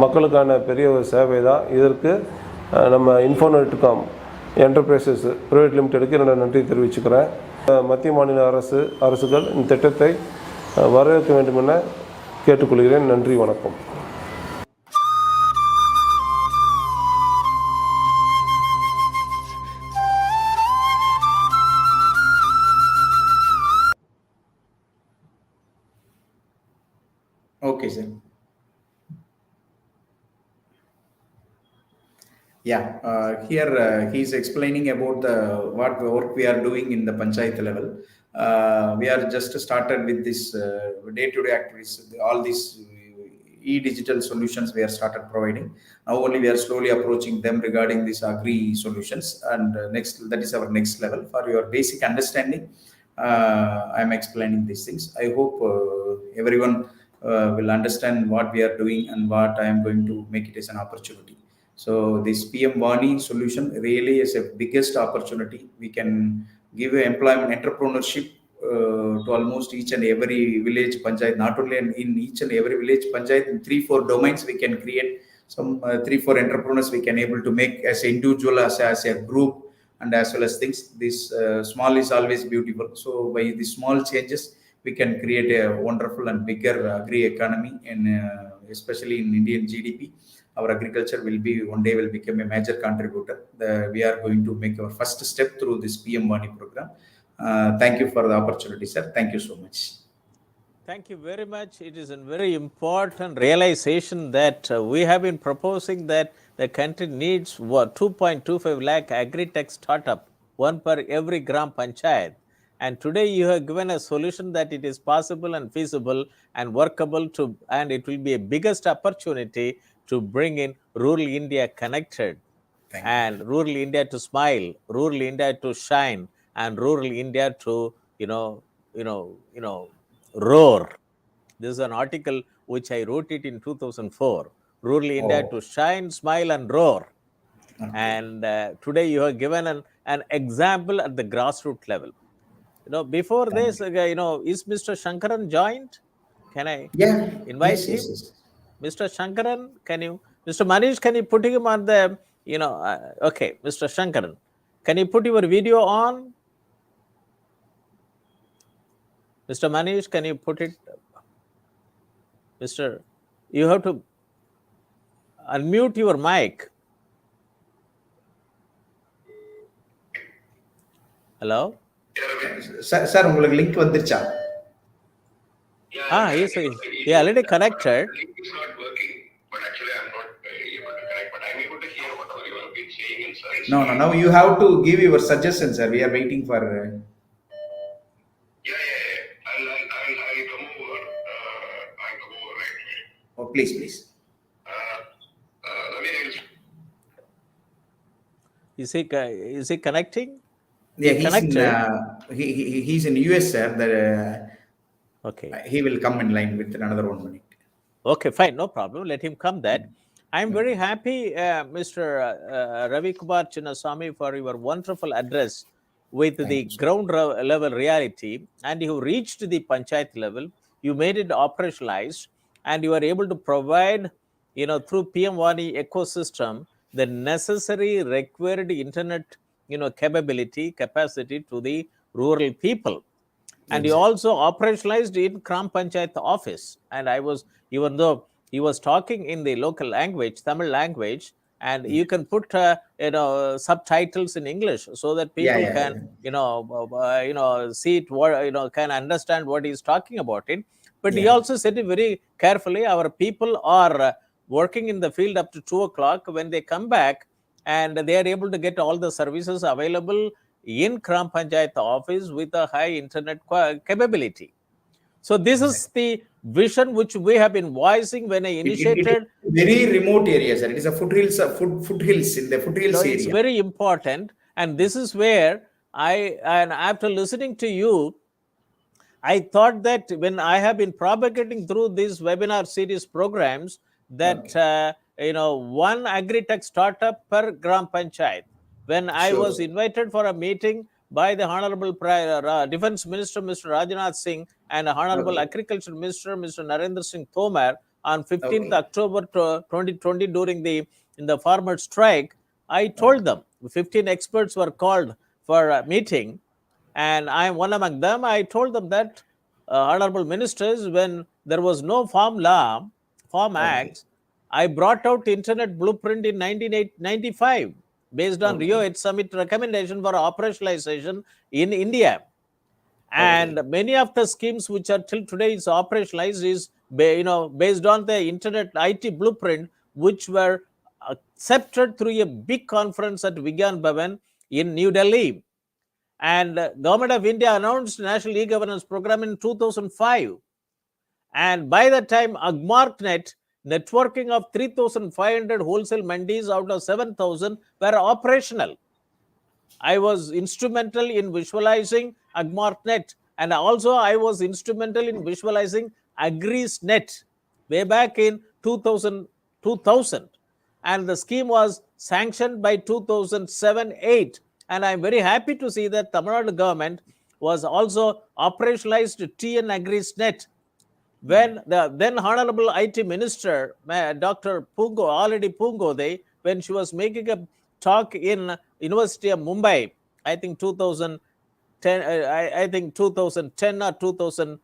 மக்களுக்கான பெரிய ஒரு சேவை தான். இதற்கு நம்ம இன்ஃபோனெட் காம் என்டர்பிரைசஸ் பிரைவேட் லிமிடெடுக்கு என்னோட நன்றி தெரிவிச்சுக்கிறேன். மத்திய மாநில அரசுகள் இந்த திட்டத்தை வரவேற்க வேண்டும் என கேட்டுக்கொள்கிறேன். நன்றி, வணக்கம். Okay, sir. Yeah, here he is explaining about what work we are doing in the panchayat level. We are just started with this day-to-day activities, all these e-digital solutions we are started providing. Now only we are slowly approaching them regarding these agri solutions, and next, that is our next level. For your basic understanding, I am explaining these things. I hope everyone will understand what we are doing and what I am going to make it as an opportunity. So this PM WANI solution really is a biggest opportunity. We can give employment entrepreneurship to almost each and every village panchayat, not only in each and every village panchayat, in 3-4 domains we can create some 3-4 entrepreneurs we can able to make as an individual, as a group, and as well as things. This small is always beautiful. So by the small changes, we can create a wonderful and bigger agri economy, and especially in Indian GDP. Our agriculture will be one day will become a major contributor. We are going to make our first step through this PM WANI program. Thank you for the opportunity, sir. Thank you so much. Thank you very much. It is a very important realization that we have been proposing that the country needs 2.25 lakh agri-tech startup, one per every gram panchayat. And today you have given a solution that it is possible and feasible and workable to, and it will be a biggest opportunity to bring in rural India connected, and rural India to smile, rural India to shine, and rural India to roar. This is an article which I wrote it in 2004. Rural India to shine, smile, and roar. Okay. And today you have given an example at the grassroots level. Before this, is Mr. Shankaran joined? Can I invite him? Yes. Mr. Shankaran, can you? Mr. Manish, can you put him on the, okay, Mr. Shankaran, can you put your video on? Mr. Manish, can you put it? You have to unmute your mic. Hello? Sir, உங்களுக்கு link வந்துருச்சா? Yes, he already connected. Link is not working, but actually I'm not able to connect, but I'm able to hear whatever you have been saying in science. No, now you have to give your suggestions, sir. We are waiting for... I'll come over. I'll come over right away. Oh, please. Is he connecting? Yeah, he's in US, sir. Okay. He will come in line with another 1 minute. Okay, fine, no problem. Let him come then. I'm very happy, Mr. Ravikumar Chinnusamy, for your wonderful address with the ground level reality, and you reached the panchayat level. You made it operationalized, and you are able to provide, through PM WANI ecosystem, the necessary required internet, capacity to the rural people. And he also operationalized in Gram Panchayat office. And even though he was talking in the local language, Tamil language, and you can put, subtitles in English so that people can, see it, can understand what he's talking about it. But he also said it very carefully. Our people are working in the field up to 2 o'clock. When they come back, and they are able to get all the services available in Gram Panchayat office with a high internet capability. So this is the vision which we have been voicing when I initiated. Very remote areas, sir. It is a foothills in the foothills area. It's very important, and this is where and after listening to you, I thought that when I have been propagating through these webinar series programs, that one agri-tech startup per Gram Panchayat. When I was invited for a meeting by the Honorable Defense Minister, Mr. Rajnath Singh, and Honorable Agriculture Minister, Mr. Narendra Singh Tomar, on 15th October 2020 during the farmer strike, I told them, 15 experts were called for a meeting, and I am one among them. I told them that, Honorable Ministers, when there was no Farm Acts, I brought out Internet Blueprint in 1995 based on Rio 8 Summit recommendation for operationalization in India. And many of the schemes which are till today is operationalized is based on the Internet IT Blueprint, which were accepted through a big conference at Vigyan Bhavan in New Delhi. And Government of India announced National E-Governance Program in 2005. And by that time, AgmarkNet, networking of 3,500 wholesale mandis out of 7,000 were operational. I was instrumental in visualizing AgmarkNet, and also I was instrumental in visualizing AgriSnet way back in 2000. And the scheme was sanctioned by 2007-8. And I'm very happy to see that Tamil Nadu government was also operationalized TN AgriSnet when the then Honorable IT Minister, Dr. Pungode, when she was making a talk in University of Mumbai, I think 2010, I think 2010 or 2000,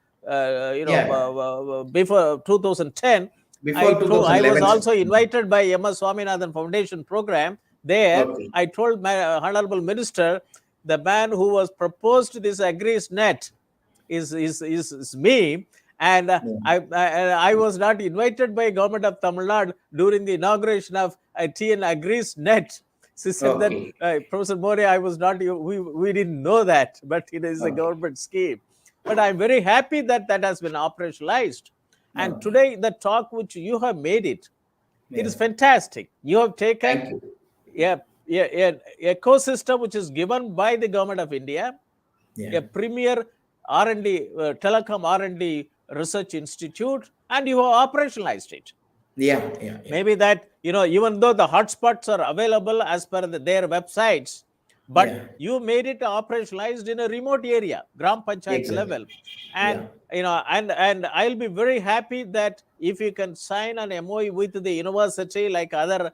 before 2010. Before I 2011. was also invited by MS Swaminathan Foundation program. There, Okay. I told my Honorable Minister, the man who was proposed this AgriSnet is me. And I was not invited by Government of Tamil Nadu during the inauguration of TN AgriSnet. She said Okay. that, Professor Moni, I was not, we didn't know that, but it is a government scheme. But I'm very happy that that has been operationalized. And today, the talk which you have made it is fantastic. You have taken an ecosystem which is given by the Government of India, a premier R&D, telecom R&D research institute, and you have operationalized it. Maybe that, even though the hotspots are available as per their websites, but you made it operationalized in a remote area, Gram Panchayat level. And, and I'll be very happy that if you can sign an MOU with the university, like other,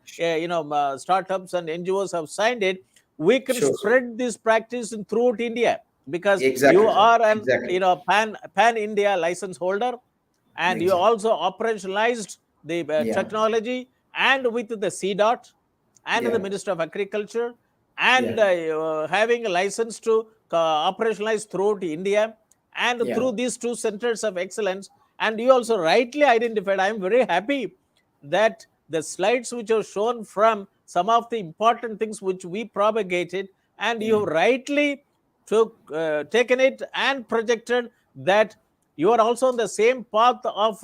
startups and NGOs have signed it, we can spread this practice throughout India, because you are an, pan India license holder, and you also operationalized the technology, and with the CDOT and the Minister of Agriculture, and having a license to operationalize throughout India, and through these two centers of excellence. And you also rightly identified, I'm very happy that the slides which are shown from some of the important things which we propagated, and you rightly taken it and projected that you are also on the same path of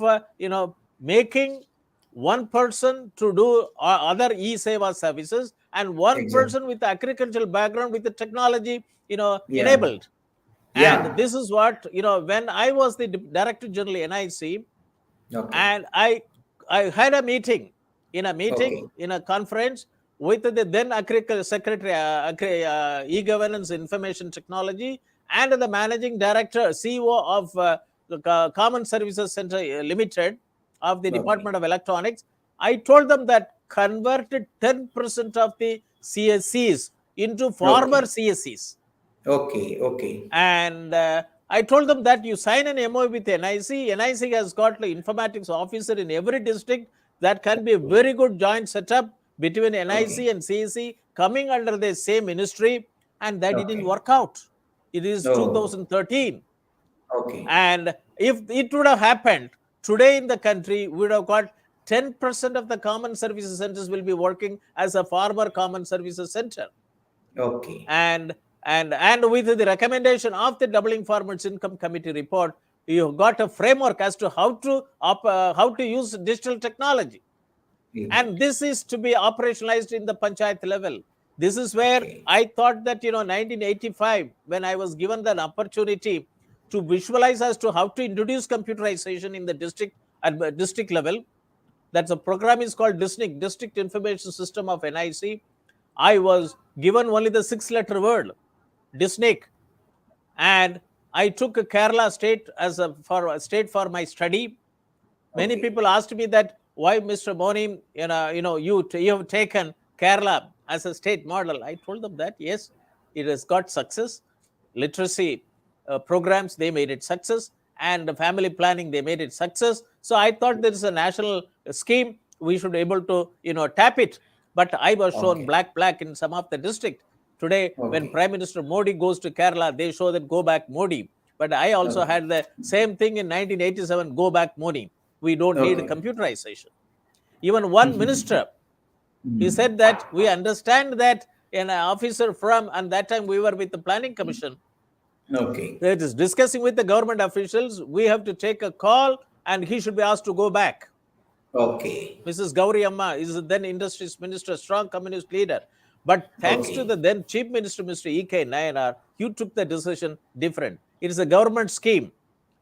making one person to do other e-seva services, and one person with agricultural background with the technology enabled. And this is what, when I was the Director General NIC, and I had a meeting in a conference with the then Agriculture Secretary, E-Governance Information Technology, and the Managing Director, CEO of the Common Services Center Limited of the Department of Electronics. I told them that converted 10% of the CSCs into former CSCs. And I told them that you sign an MOU with NIC. NIC has got the informatics officer in every district. That can be a very good joint setup between NIC and CSC coming under the same ministry. And that didn't work out. It is 2013. And if it would have happened today in the country, we would have got 10% of the common services centers will be working as a former common services center. And with the recommendation of the Doubling Farmers Income Committee report, you got a framework as to how to use digital technology. And this is to be operationalized in the panchayat level. This is where I thought that, 1985, when I was given the opportunity to visualize as to how to introduce computerization in the district level, that's a program is called DISNIC, District Information System of NIC. I was given only the 6-letter word, DISNIC. And I took Kerala state as a state for my study. Many people asked me that, why, Mr. Moni, you have taken Kerala as a state model. I told them that, yes, it has got success. Literacy programs, they made it success. And the family planning, they made it success. So I thought there is a national scheme. We should be able to, tap it. But I was shown black in some of the district. Today, when Prime Minister Modi goes to Kerala, they show that go back Modi. But I also had the same thing in 1987, go back Modi. We don't need computerization. Even one minister, he said that we understand that an officer from, and that time we were with the planning commission. Okay. It is discussing with the government officials. We have to take a call, and he should be asked to go back. Okay. Mrs. Gauri Amma is the then industries minister, strong communist leader. But thanks to the then chief minister, Mr. E.K. Nayanar, he took the decision different. It is a government scheme,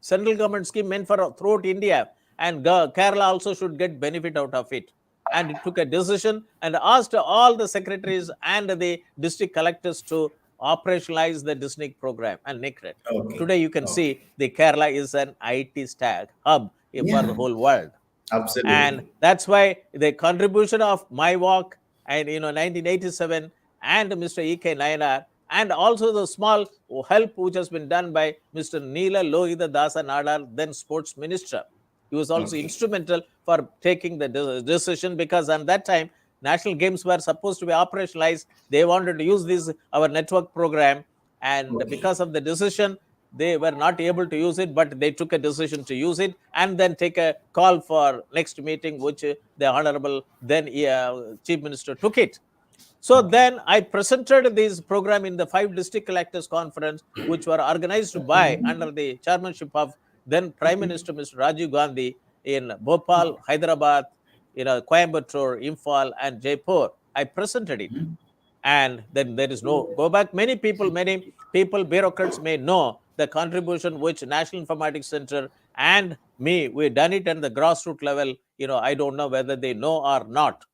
central government scheme meant for throughout India, and Kerala also should get benefit out of it. And it took a decision and asked all the secretaries and the district collectors to operationalize the district program and NICRET. Okay. Today you can see the Kerala is an IT stack hub for the whole world. Absolutely. And that's why the contribution of my work and 1987 and Mr. E.K. Nayanar, and also the small help which has been done by Mr. Neela Lohita Dasa Nadar, then sports minister. He was also instrumental for taking the decision, because at that time national games were supposed to be operationalized. They wanted to use our network program, and because of the decision, they were not able to use it, but they took a decision to use it and then take a call for next meeting, which the Honorable then Chief Minister took it. So then I presented this program in the 5 district collectors conference, which were organized by under the chairmanship of then Prime Minister Mr. Rajiv Gandhi in Bhopal, Hyderabad, Coimbatore, Imphal, and Jaipur. I presented it. And then there is no go back. Many people, bureaucrats may know the contribution which National Informatics Center and me, we've done it at the grassroots level. I don't know whether they know or not.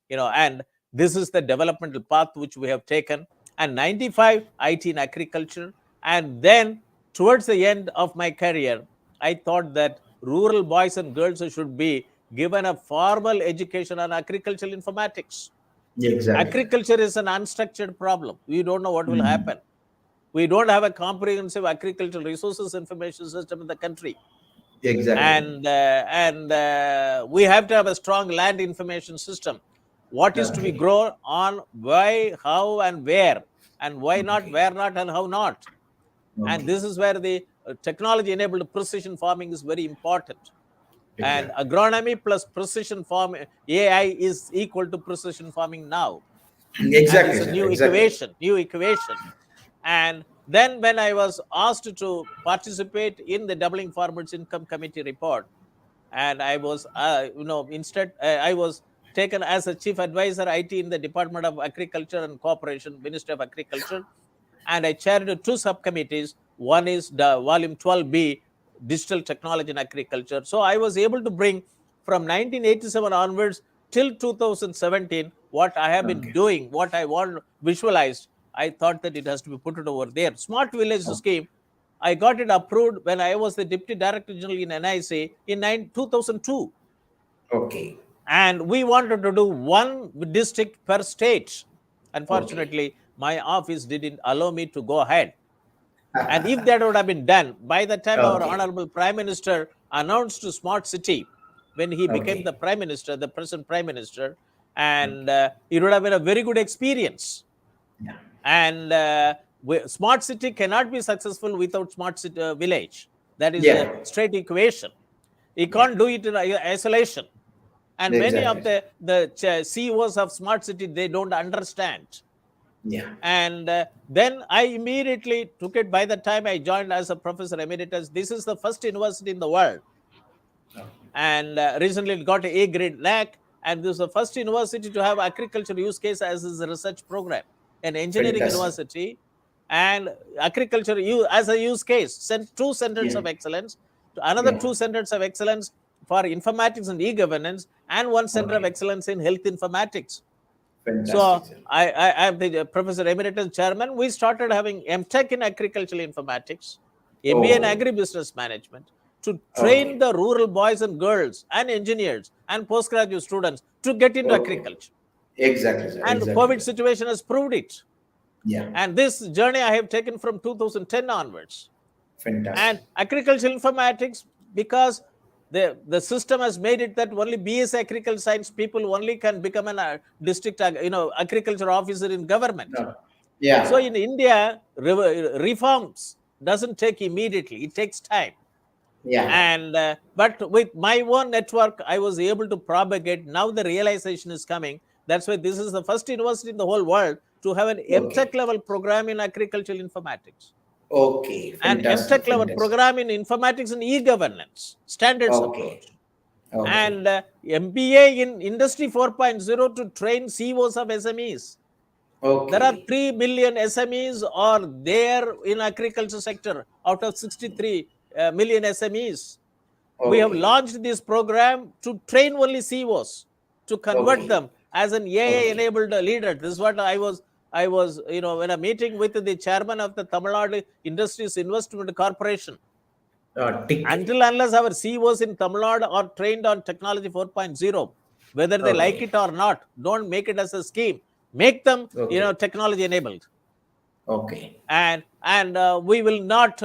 And this is the developmental path which we have taken. And 95, IT in agriculture. And then towards the end of my career, I thought that rural boys and girls should be given a formal education on agricultural informatics. Exactly. Agriculture is an unstructured problem. We don't know what will happen. We don't have a comprehensive agricultural resources information system in the country. Exactly. And we have to have a strong land information system. What is to be grown on, why, how, and where, and why not, where not, and how not. And this is where the technology-enabled precision farming is very important. And agronomy plus precision farming, AI is equal to precision farming now. Exactly. And it's a new equation. And then when I was asked to participate in the Doubling Farmers Income Committee report, and I was, instead, I was taken as a chief advisor IT in the Department of Agriculture and Cooperation, Ministry of Agriculture, and I chaired 2 subcommittees. One is the volume 12B, Digital Technology in Agriculture. So I was able to bring from 1987 onwards till 2017 what I have been doing, what I want visualized. I thought that it has to be put it over there. Smart Village scheme, I got it approved when I was the Deputy Director General in NIC in 2002. Okay. And we wanted to do 1 district per state. Unfortunately, my office didn't allow me to go ahead. And if that would have been done, by the time our Honorable Prime Minister announced to Smart City, when he became the Prime Minister, the present Prime Minister, and it would have been a very good experience. And Smart City cannot be successful without Smart City Village. That is a straight equation. You can't do it in isolation. And many of the CEOs of Smart City, they don't understand. And then I immediately took it. By the time I joined as a Professor Emeritus, this is the first university in the world. And recently it got an A grade NAC. And this is the first university to have agriculture use case as a research program. An engineering university and agriculture as a use case. Sent 2 centers of excellence, another 2 centers of excellence for informatics and e-governance, and 1 center of excellence in health informatics. Fantastic. So I am the Professor Emeritus Chairman. We started having MTech in agricultural informatics, MBA in agribusiness management, to train the rural boys and girls and engineers and postgraduate students to get into agriculture. Exactly, sir. And COVID situation has proved it. Yeah. And this journey I have taken from 2010 onwards. Fantastic. And agricultural informatics, because the system has made it that only BS agriculture science people only can become a district agriculture officer in government. Yeah. So in India, reforms doesn't take immediately. It takes time. Yeah. And but with my own network, I was able to propagate. Now the realization is coming. That's why this is the first university in the whole world to have an MTech level program in agricultural informatics. Okay. And Fantastic. MTech level program in informatics and e-governance, standards Okay. approach. Okay. And MBA in Industry 4.0 to train CEOs of SMEs. Okay. There are 3 million SMEs are there in agriculture sector out of 63 million SMEs. We have Okay. launched this program to train only CEOs, to convert Okay. them as an AI-enabled leader. This is what I was, when I'm meeting with the chairman of the Tamilnadu Industries Investment Corporation. Until unless our CEOs in Tamil Nadu are trained on technology 4.0, whether they like it or not, don't make it as a scheme. Make them, technology enabled. Okay. And we will not,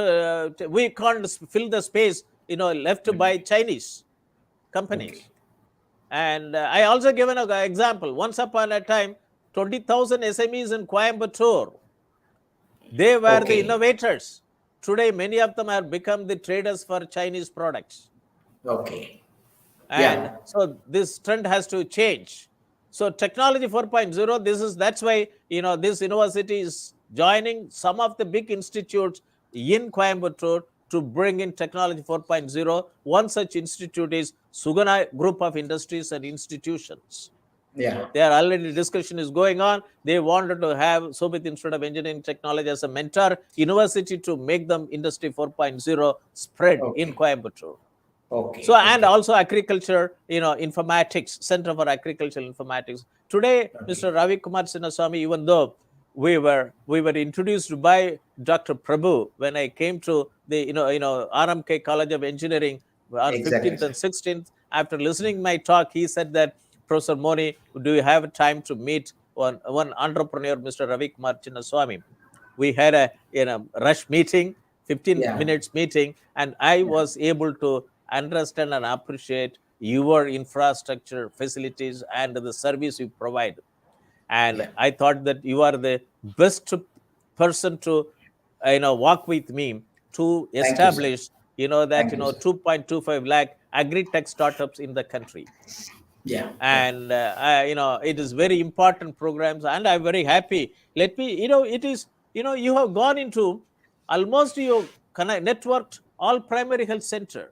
we can't fill the space, left by Chinese companies. Okay. And I also given an example. Once upon a time, 20,000 SMEs in Coimbatore, they were the innovators. Today, many of them have become the traders for Chinese products. Okay. And so this trend has to change. So technology 4.0, that's why, this university is joining some of the big institutes in Coimbatore to bring in technology 4.0. One such institute is Sugana Group of Industries and Institutions. Yeah. There already discussion is going on. They wanted to have Shobhit Institute of Engineering Technology as a mentor university to make them Industry 4.0 spread in Coimbatore. Okay. So, and also agriculture, informatics, Center for Agricultural Informatics. Today, Mr. Ravikumar Chinnusamy, even though we were introduced by Dr. Prabhu when I came to the, RMK College of Engineering on 15th and 16th, after listening my talk, he said that, Professor Moni, do you have time to meet one entrepreneur, Mr. Ravikumar Chinnusamy? We had a rush meeting, 15 minutes meeting, and I was able to understand and appreciate your infrastructure, facilities, and the service you provide. And I thought that you are the best person to, walk with me to establish, that, 2.25 lakh agri-tech startups in the country. Yeah. And, it is very important programs, and I'm very happy. Let me, it is, you have gone into almost, you networked all primary health center.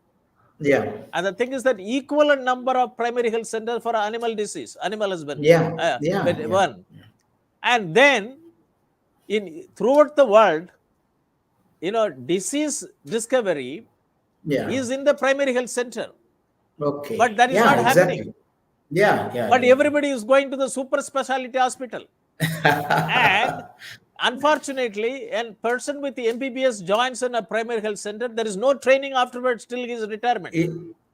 Yeah. And the thing is that equivalent number of primary health centers for animal disease, animal husbandry. One. And then throughout the world, disease discovery is in the primary health center. Okay. But that is not happening. Yeah. But everybody is going to the super specialty hospital. And unfortunately, a person with the MBBS joins in a primary health center, there is no training afterwards till his retirement.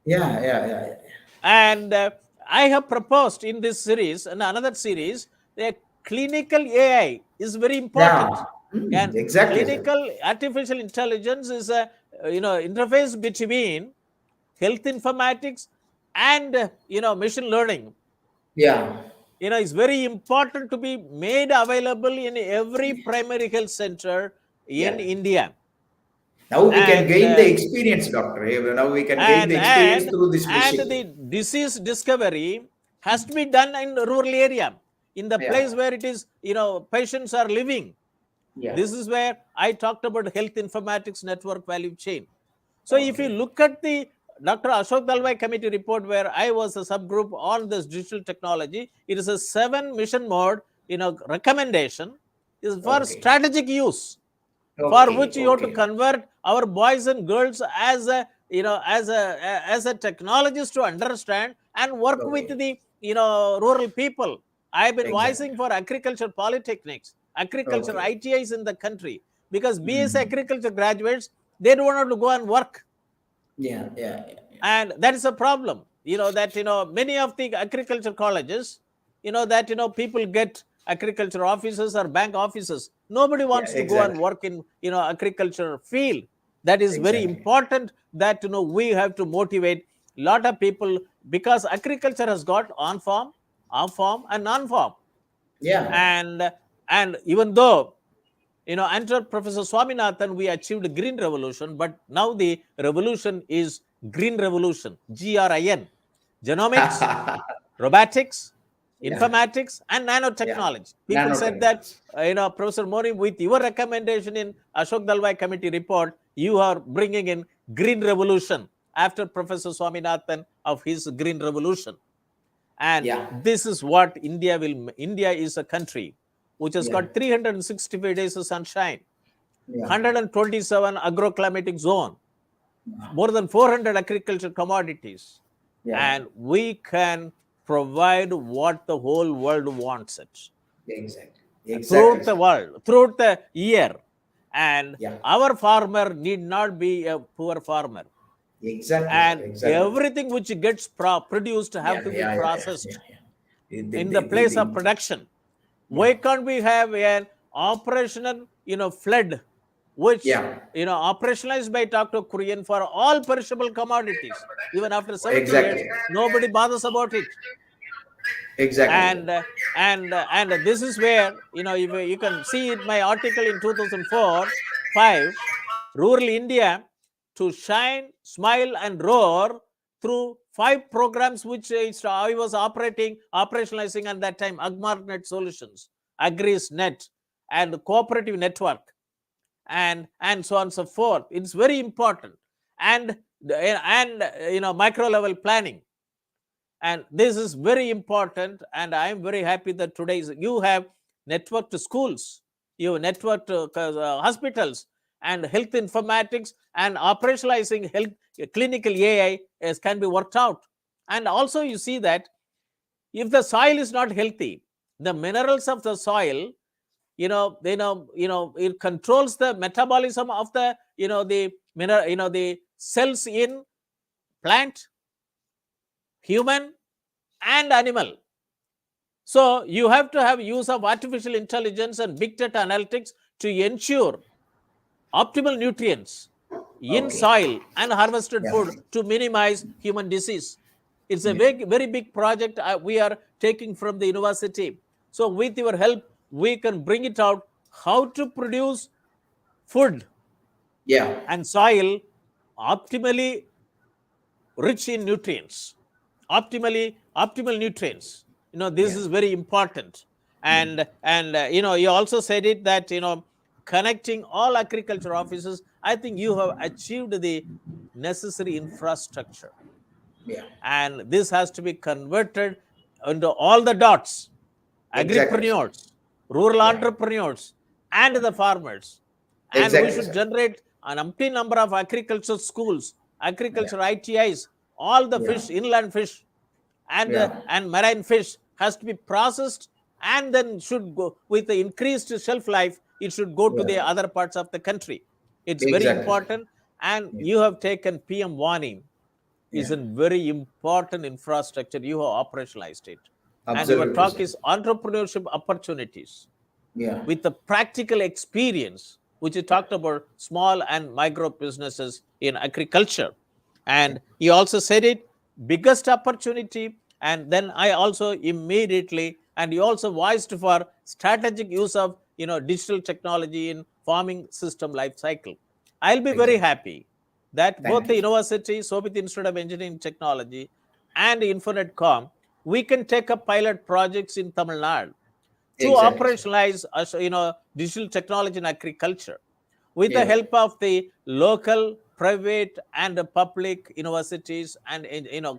Yeah. And I have proposed in this series and another series, that clinical AI is very important. And clinical artificial intelligence is a interface between health informatics and machine learning. It's very important to be made available in every primary health center in India. Now we can gain the experience, doctor. Now we can gain the experience through this machine. And the disease discovery has to be done in rural area, in the place where it is, patients are living. This is where I talked about health informatics network value chain. So if you look at the Dr. Ashok Dalwai committee report, where I was a subgroup on this digital technology, it is a 7 mission mode, recommendation is for strategic use, for which you have to convert our boys and girls as a, as a technologist to understand and work with the, rural people. I've been voicing for agriculture polytechnics, agriculture ITIs in the country, because BS agriculture graduates, they don't want to go and work. And that is a problem, that, many of the agriculture colleges, that, people get agriculture officers or bank officers. Nobody wants to go and work in, agriculture field. That is very important that, we have to motivate a lot of people, because agriculture has got on-farm, off-farm and non-farm. And even though, under Professor Swaminathan, we achieved green revolution, but now the revolution is green revolution, GRIN, genomics, robotics, informatics and nanotechnology. People said that, Professor Moni, with your recommendation in Ashok Dalwai committee report, you are bringing in green revolution after Professor Swaminathan of his green revolution. And this is what India will. India is a country which has got 365 days of sunshine, 127 agroclimatic zone, more than 400 agricultural commodities, and we can provide what the whole world wants it. Exactly. Throughout the world, throughout the year. And our farmer need not be a poor farmer. Exactly. And everything which gets produced have to be processed in the place of production. Why can't we have an operational, flood, which, operationalized by Dr. Kurian for all perishable commodities? Even after 70 years, nobody bothers about it. Exactly. And this is where, you can see in my article in 2004-5, rural India to shine, smile, and roar through 5 programs which I was operationalizing at that time: AgmarNet Solutions, AgrisNet, and Cooperative Network, and so on and so forth. It's very important. And micro level planning. And this is very important. And I am very happy that today you have networked schools, you have networked hospitals, and health informatics and operationalizing health clinical AI can be worked out. And also you see that if the soil is not healthy, the minerals of the soil, it controls the metabolism of the, the cells in plant, human, and animal. So you have to have use of artificial intelligence and big data analytics to ensure optimal nutrients in soil and harvested food to minimize human disease. It's a very, very big project we are taking from the university. So with your help, we can bring it out how to produce food and soil optimally rich in nutrients, optimal nutrients. This is very important. And you also said it that, connecting all agriculture offices, I think you have achieved the necessary infrastructure. And this has to be converted into all the dots: agripreneurs, rural entrepreneurs, and the farmers. And we should generate an umpteen number of agricultural schools, agriculture ITIs, all the fish, inland fish, and marine fish has to be processed, and then should go with the increased shelf life. It should go to the other parts of the country. It's very important. And you have taken PM WANI is a very important infrastructure. You have operationalized it. Absolutely, and your talk is entrepreneurship opportunities with the practical experience, which you talked about small and micro businesses in agriculture. And you also said it, biggest opportunity. And then I also immediately, and you also voiced for strategic use of, digital technology in farming system life cycle. I'll be very happy that both the university, Shobhit Institute of Engineering Technology, and INFONET Comm, we can take up pilot projects in Tamilnadu to operationalize, digital technology in agriculture with the help of the local, private, and public universities and,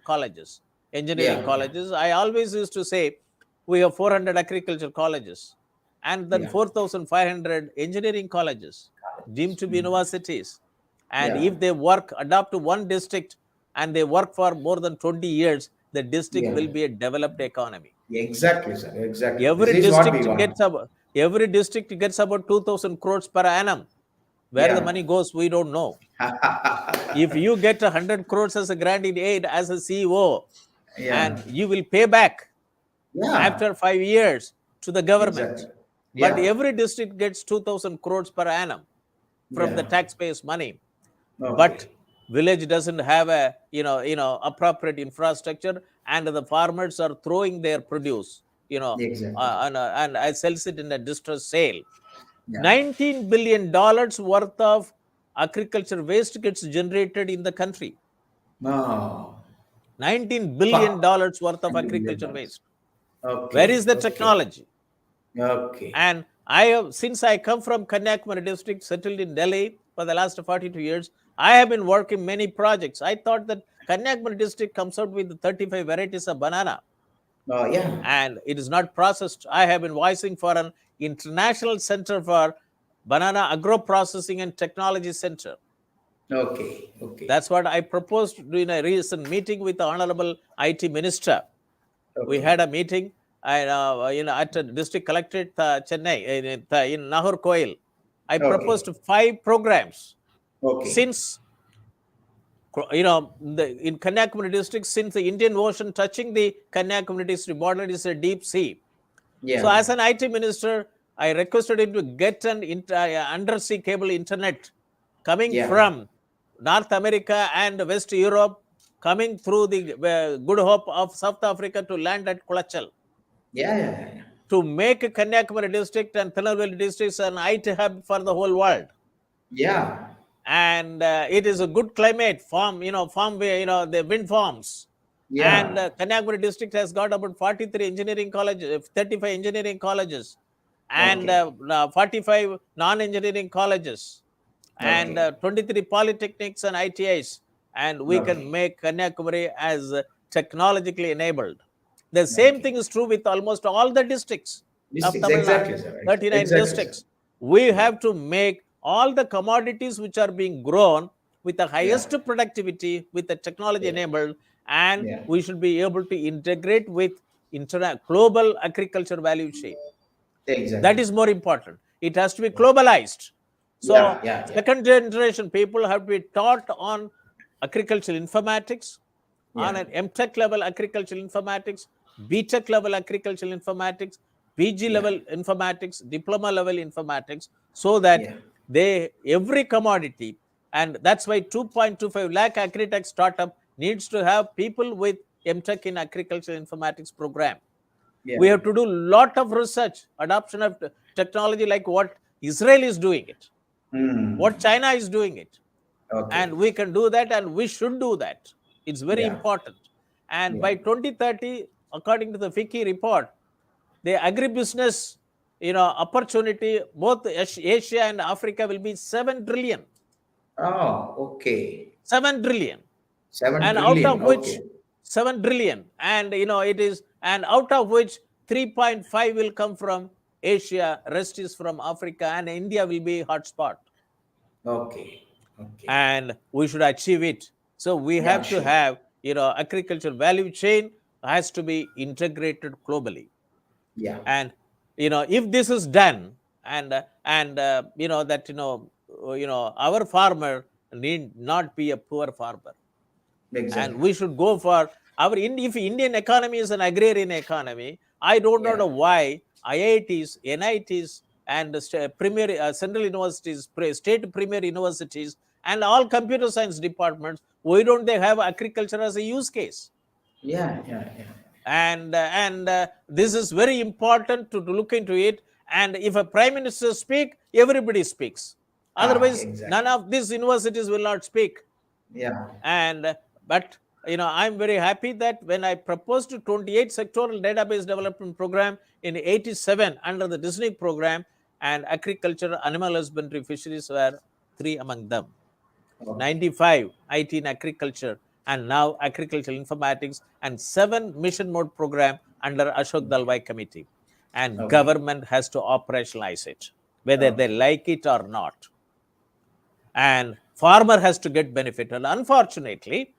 colleges, engineering colleges. I always used to say we have 400 agriculture colleges and then 4,500 engineering colleges deemed to be universities. And if they adopt to one district and they work for more than 20 years, the district will be a developed economy. Exactly, sir. Exactly. Every district gets about 2,000 crores per annum. Where the money goes, we don't know. If you get 100 crores as a grant in aid as a CEO, and you will pay back after 5 years to the government. But every district gets 2,000 crores per annum from the taxpayers' money. But village doesn't have a appropriate infrastructure, and the farmers are throwing their produce, and I sells it in a distress sale. $19 billion worth of agriculture waste gets generated in the country. $19 billion worth of agriculture waste. Okay. Where is the okay. technology? Okay. And I have, since I come from Kanyakumari district, settled in Delhi for the last 42 years, I have been working many projects. I thought that Kanyakumari district comes out with 35 varieties of banana, Yeah. and it is not processed. I have been voicing for an international center for banana agro processing and technology center. Okay. Okay. That's what I proposed in a recent meeting with the Honorable IT Minister. We Okay. had a meeting at a district collectorate, Chennai, in Nagarcoil. I proposed 5 programs. Okay. Since, in Kanyakumari district, since the Indian Ocean touching the Kanyakumari district border is a deep sea. Yeah. So as an IT minister, I requested him to get an undersea cable internet coming Yeah. from North America and West Europe, coming through the Good Hope of South Africa to land at Kulachal, Yeah. to make Kanyakumari district and Tirunelveli districts an IT hub for the whole world. Yeah. And it is a good climate, the wind farms. Yeah. And Kanyakumari district has got about 43 engineering colleges, 35 engineering colleges, and 45 non-engineering colleges, and 23 polytechnics and ITIs. And we can make Kanyakumari as technologically enabled. The same thing is true with almost all the districts of Tamil Nadu, Exactly, sir. 39 Exactly, districts. sir. We have to make all the commodities which are being grown with the highest productivity, with the technology enabled, and we should be able to integrate with global agriculture value chain. Exactly. That is more important. It has to be globalized. So second generation people have to be taught on agricultural informatics, on an MTech level agricultural informatics, BTech level agricultural informatics, PG level informatics, diploma level informatics, so that every commodity, and that's why 2.25 lakh agri-tech startup needs to have people with MTech in agricultural informatics program. We have to do a lot of research, adoption of technology, like what Israel is doing it, what China is doing it. And we can do that, and we should do that. It's very important. And by 2030, according to the FICCI report, the agribusiness opportunity, both Asia and Africa, will be 7 trillion. 7 trillion. 7 and trillion. out of which 7 trillion, and it is, and out of which 3.5 will come from Asia, rest is from Africa, and India will be hotspot. And we should achieve it. So we have to have, agriculture value chain has to be integrated globally. And if this is done, and our farmer need not be a poor farmer. And we should go for if Indian economy is an agrarian economy, I don't know why IITs, NITs, and central universities, state premier universities, and all computer science departments, why don't they have agriculture as a use case? And this is very important to look into it. And if a prime minister speaks, everybody speaks. Otherwise, none of these universities will not speak. But I'm very happy that when I proposed to 28 sectoral database development program in 87 under the Disney program, and agriculture, animal husbandry, fisheries were 3 among them. 95 IT in agriculture, and now agricultural informatics, and 7 mission mode program under Ashok Dalwai committee. And government has to operationalize it, whether they like it or not. And farmer has to get benefit. And unfortunately,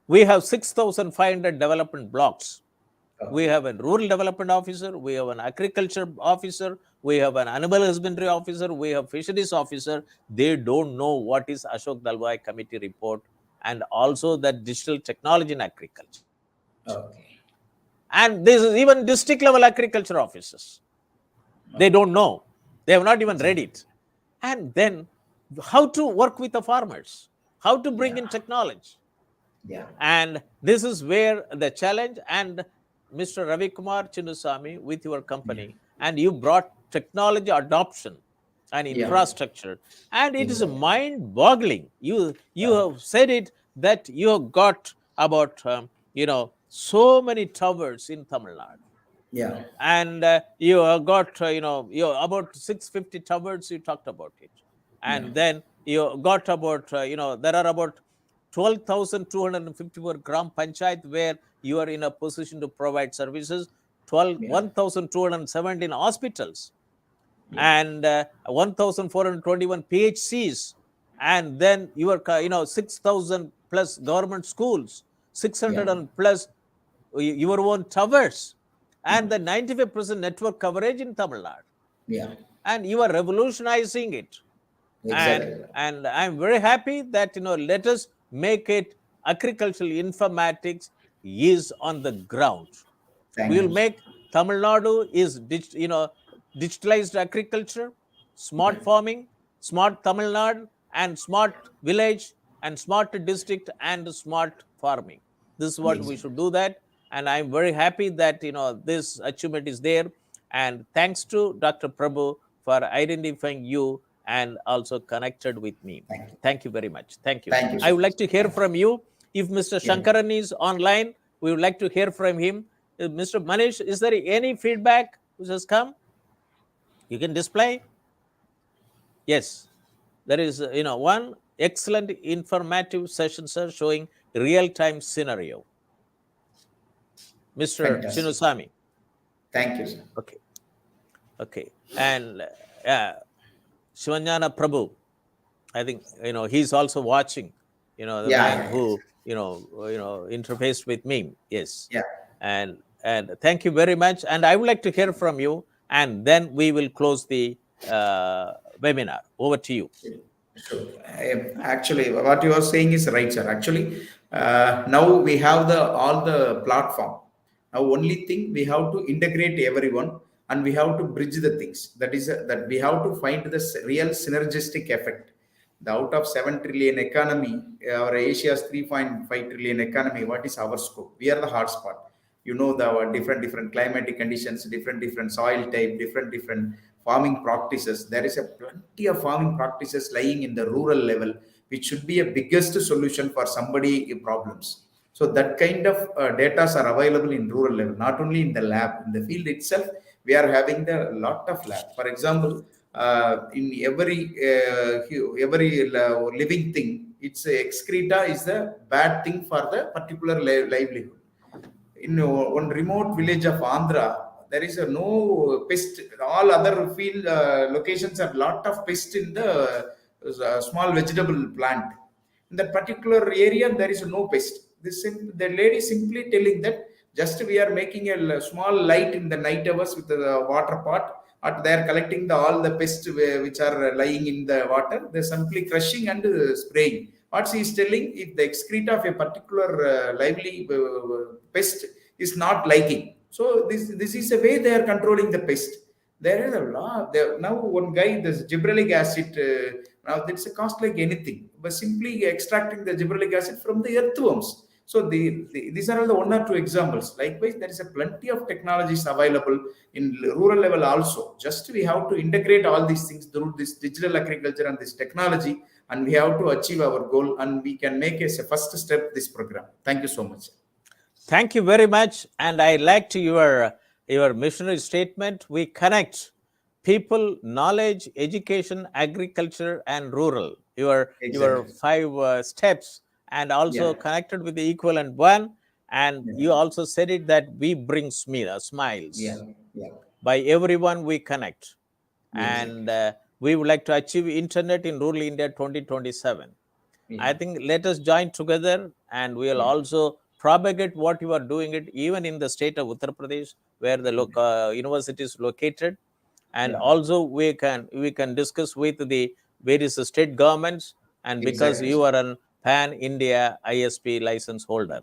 we have 6,500 development blocks. We have a rural development officer, we have an agriculture officer, we have an animal husbandry officer, we have fisheries officer. They don't know what is Ashok Dalwai committee report, and also that digital technology in agriculture. And this is even district level agriculture officers. They don't know. They have not even read it. And then how to work with the farmers, how to bring in technology. And this is where the challenge, and Mr. Ravikumar, Chinnusamy, with your company, and you brought technology adoption and infrastructure, and it is mind-boggling. You have said it, that you have got about so many towers in Tamil Nadu. Yeah. And you got you about 650 towers, you talked about it. And Yeah. then you got about there are about 12,254 gram panchayat where you are in a position to provide services, Yeah. 1,217 hospitals, Yeah. and 1,421 PHCs, and then your 6,000 plus government schools, 600 Yeah. and plus your own towers, Yeah. and the 95% network coverage in Tamil Nadu, Yeah. and you are revolutionizing it. and Exactly. and I'm very happy that let us make it agricultural informatics is on the ground. We Thank will you, sir. make Tamil Nadu is digitalized agriculture, smart Right. farming, smart Tamil Nadu, and smart village, and smart district, and smart farming. This is what we Exactly. should do that, and I'm very happy that this achievement is there. And thanks to Dr. Prabhu for identifying you and also connected with me. Thank you. Thank you very much. Thank you. Thank you I so would much. like to hear Thank you. from you. If Mr. Yeah. Shankaran is online, we would like to hear from him. Mr. Manish, is there any feedback which has come? You can display. Yes, there is one excellent informative session, sir, showing real-time scenario. Mr. Fantastic. Chinnusamy. Thank you, sir. Okay. And Shivanyana Prabhu, I think he's also watching. The Yeah. man Yeah. who interfaced with me. Yes. Yeah. And thank you very much. And I would like to hear from you, and then we will close the webinar. Over to you. Sure. Actually, what you are saying is right, sir. Actually, now we have all the platform. Now, only thing we have to integrate everyone, and we have to bridge the things. That is that we have to find the real synergistic effect. The out of 7 trillion economy, our Asia's 3.5 trillion economy. What is our scope? We are the hotspot. The different climatic conditions, different soil type, different farming practices. There is a plenty of farming practices lying in the rural level, which should be a biggest solution for somebody problems. So that kind of data are available in rural level, not only in the lab, in the field itself. We are having the lot of lab. For example, in every living thing, its excreta is the bad thing for the particular livelihood. In one remote village of Andhra, there is no pest. All other field locations have lot of pest in the small vegetable plant. In that particular area, there is no pest. The lady simply telling that just we are making a small light in the night hours with the water pot. They are collecting all the pests which are lying in the water. They are simply crushing and spraying. What she is telling, if the excreta of a particular lively pest is not liking, so this is a way they are controlling the pest. There is a lot. Now one guy, this gibberellic acid, now it's a cost like anything, but simply extracting the gibberellic acid from the earthworms. So these are all the one or two examples. Likewise, there is a plenty of technologies available in rural level also. Just we have to integrate all these things through this digital agriculture and this technology, and we have to achieve our goal, and we can make as a first step this program. Thank you so much. Thank you very much. And I liked your missionary statement. We connect people, knowledge, education, agriculture, and rural. Your Exactly. 5 steps, and also Yeah. connected with the equivalent one. And Yeah. you also said it that we bring smiles Yeah. Yeah. by everyone we connect. Exactly. And we would like to achieve internet in rural India 2027. Yeah. I think let us join together, and we will Yeah. also propagate what you are doing it even in the state of Uttar Pradesh, where the university is located. And Yeah. also we can discuss with the various state governments, and because Exactly. you are an pan India ISP license holder,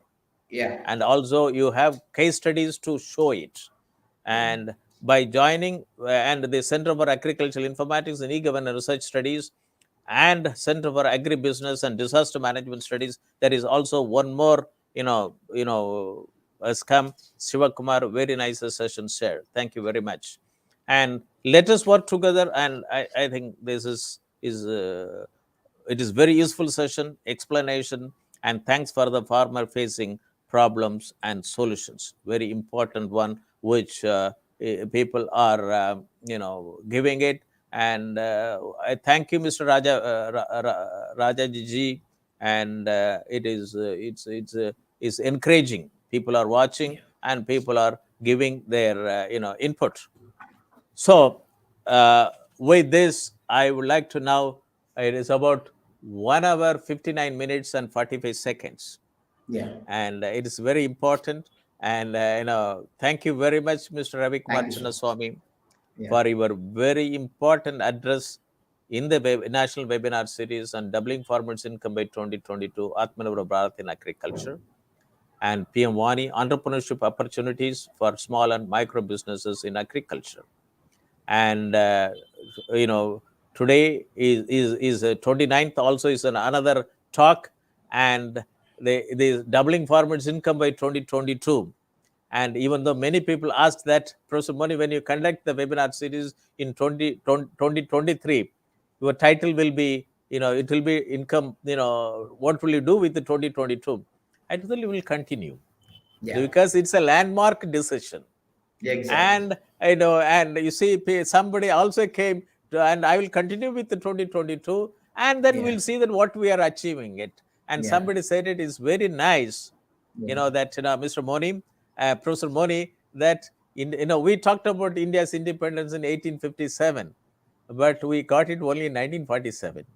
Yeah. and also you have case studies to show it. And by joining and the Center for Agricultural Informatics and E-Government Research Studies and Center for Agribusiness and Disaster Management Studies, there is also one more has come. Shivakumar, very nice session shared. Thank you very much. And let us work together. And I think this is it is very useful session, explanation, and thanks for the farmer facing problems and solutions. Very important one which people are, giving it. And I thank you, Mr. Rajaji, and it's encouraging. People are watching and people are giving their input. So with this, I would like to now. It is about 1 hour 59 minutes and 45 seconds. Yeah. And it is very important. And thank you very much, Mr. Ravikumar Thank you, sir. Chinnusamy, Yeah. for your very important address in the national webinar series on doubling farmers' income by 2022, Atmanirbhar Bharat in agriculture, and PM WANI, entrepreneurship opportunities for small and micro businesses in agriculture. And today is 29th also is another talk, and the doubling farmers' income by 2022. And even though many people asked that, Professor Moni, when you conduct the webinar series in 2023, your title will be, it will be income, what will you do with the 2022? I told you will continue, because it's a landmark decision. Yeah, exactly. And and you see, somebody also came to, and I will continue with the 2022, and then we'll see that what we are achieving it. And somebody said it is very nice, that Mr. Moni, Professor Moni, that we talked about India's independence in 1857, but we got it only in 1947.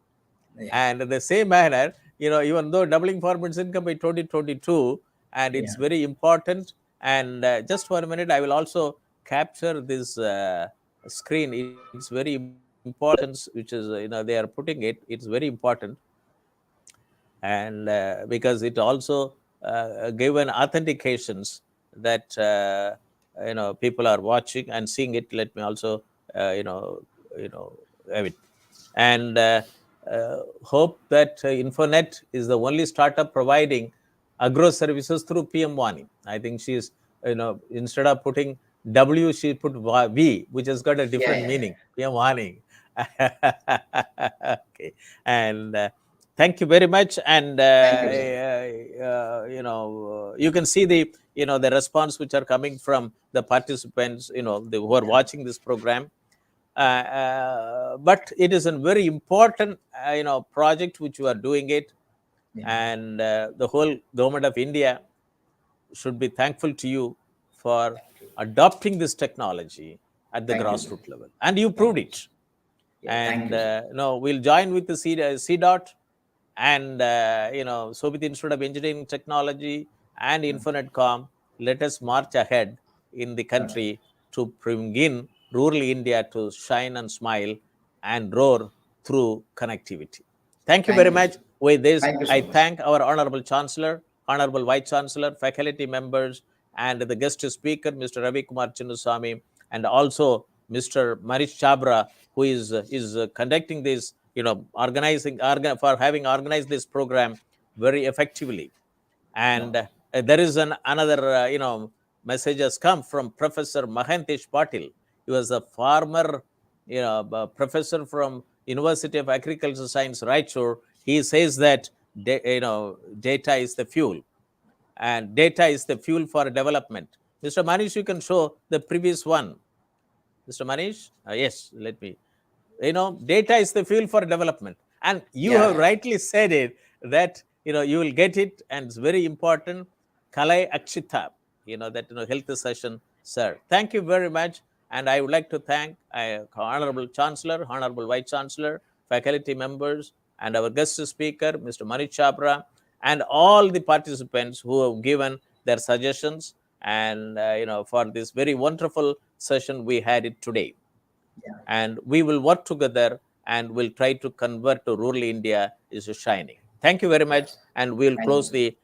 And in the same manner, even though doubling farmers' income by 2022, and it's very important. And just for a minute, I will also capture this screen. It's very important, which is, they are putting it. It's very important. And because it also given authentications that, people are watching and seeing it. Let me also, have it. And hope that INFONET is the only startup providing agro services through PM WANI. I think she's, instead of putting W, she put V, which has got a different meaning. PM WANI. Okay. And thank you very much. And you can see the the response which are coming from the participants, who are watching this program. But it is a very important project which you are doing it. And the whole government of India should be thankful to you for adopting this technology at the grassroots level, and you proved it. And we'll join with the CDOT and Shobhit Institute of Engineering Technology and INFONET Comm. Let us march ahead in the country to bring in rural India to shine and smile and roar through connectivity. Thank you very much. With this, I thank our Honorable Chancellor, Honorable Vice Chancellor, faculty members, and the guest speaker, Mr. Ravikumar Chinnusamy, and also Mr. Manish Chabra, who is conducting this, for having organized this program very effectively. And there is another, message has come from Professor Mahantesh Patil. He was a former, professor from University of Agricultural Science, Raichur. He says that, data is the fuel, and data is the fuel for development. Mr. Manish, you can show the previous one. Mr. Manish? Yes, let me. Data is the fuel for development. And you have rightly said it, that, you will get it, and it's very important. Kalai Akshita, that, health session, sir. Thank you very much. And I would like to thank Honorable Chancellor, Honorable Vice Chancellor, faculty members, and our guest speaker, Mr. Manish Chabra, and all the participants who have given their suggestions, and, for this very wonderful session we had it today. And we will work together, and we'll try to convert to rural India is shining. Thank you very much. And we'll close the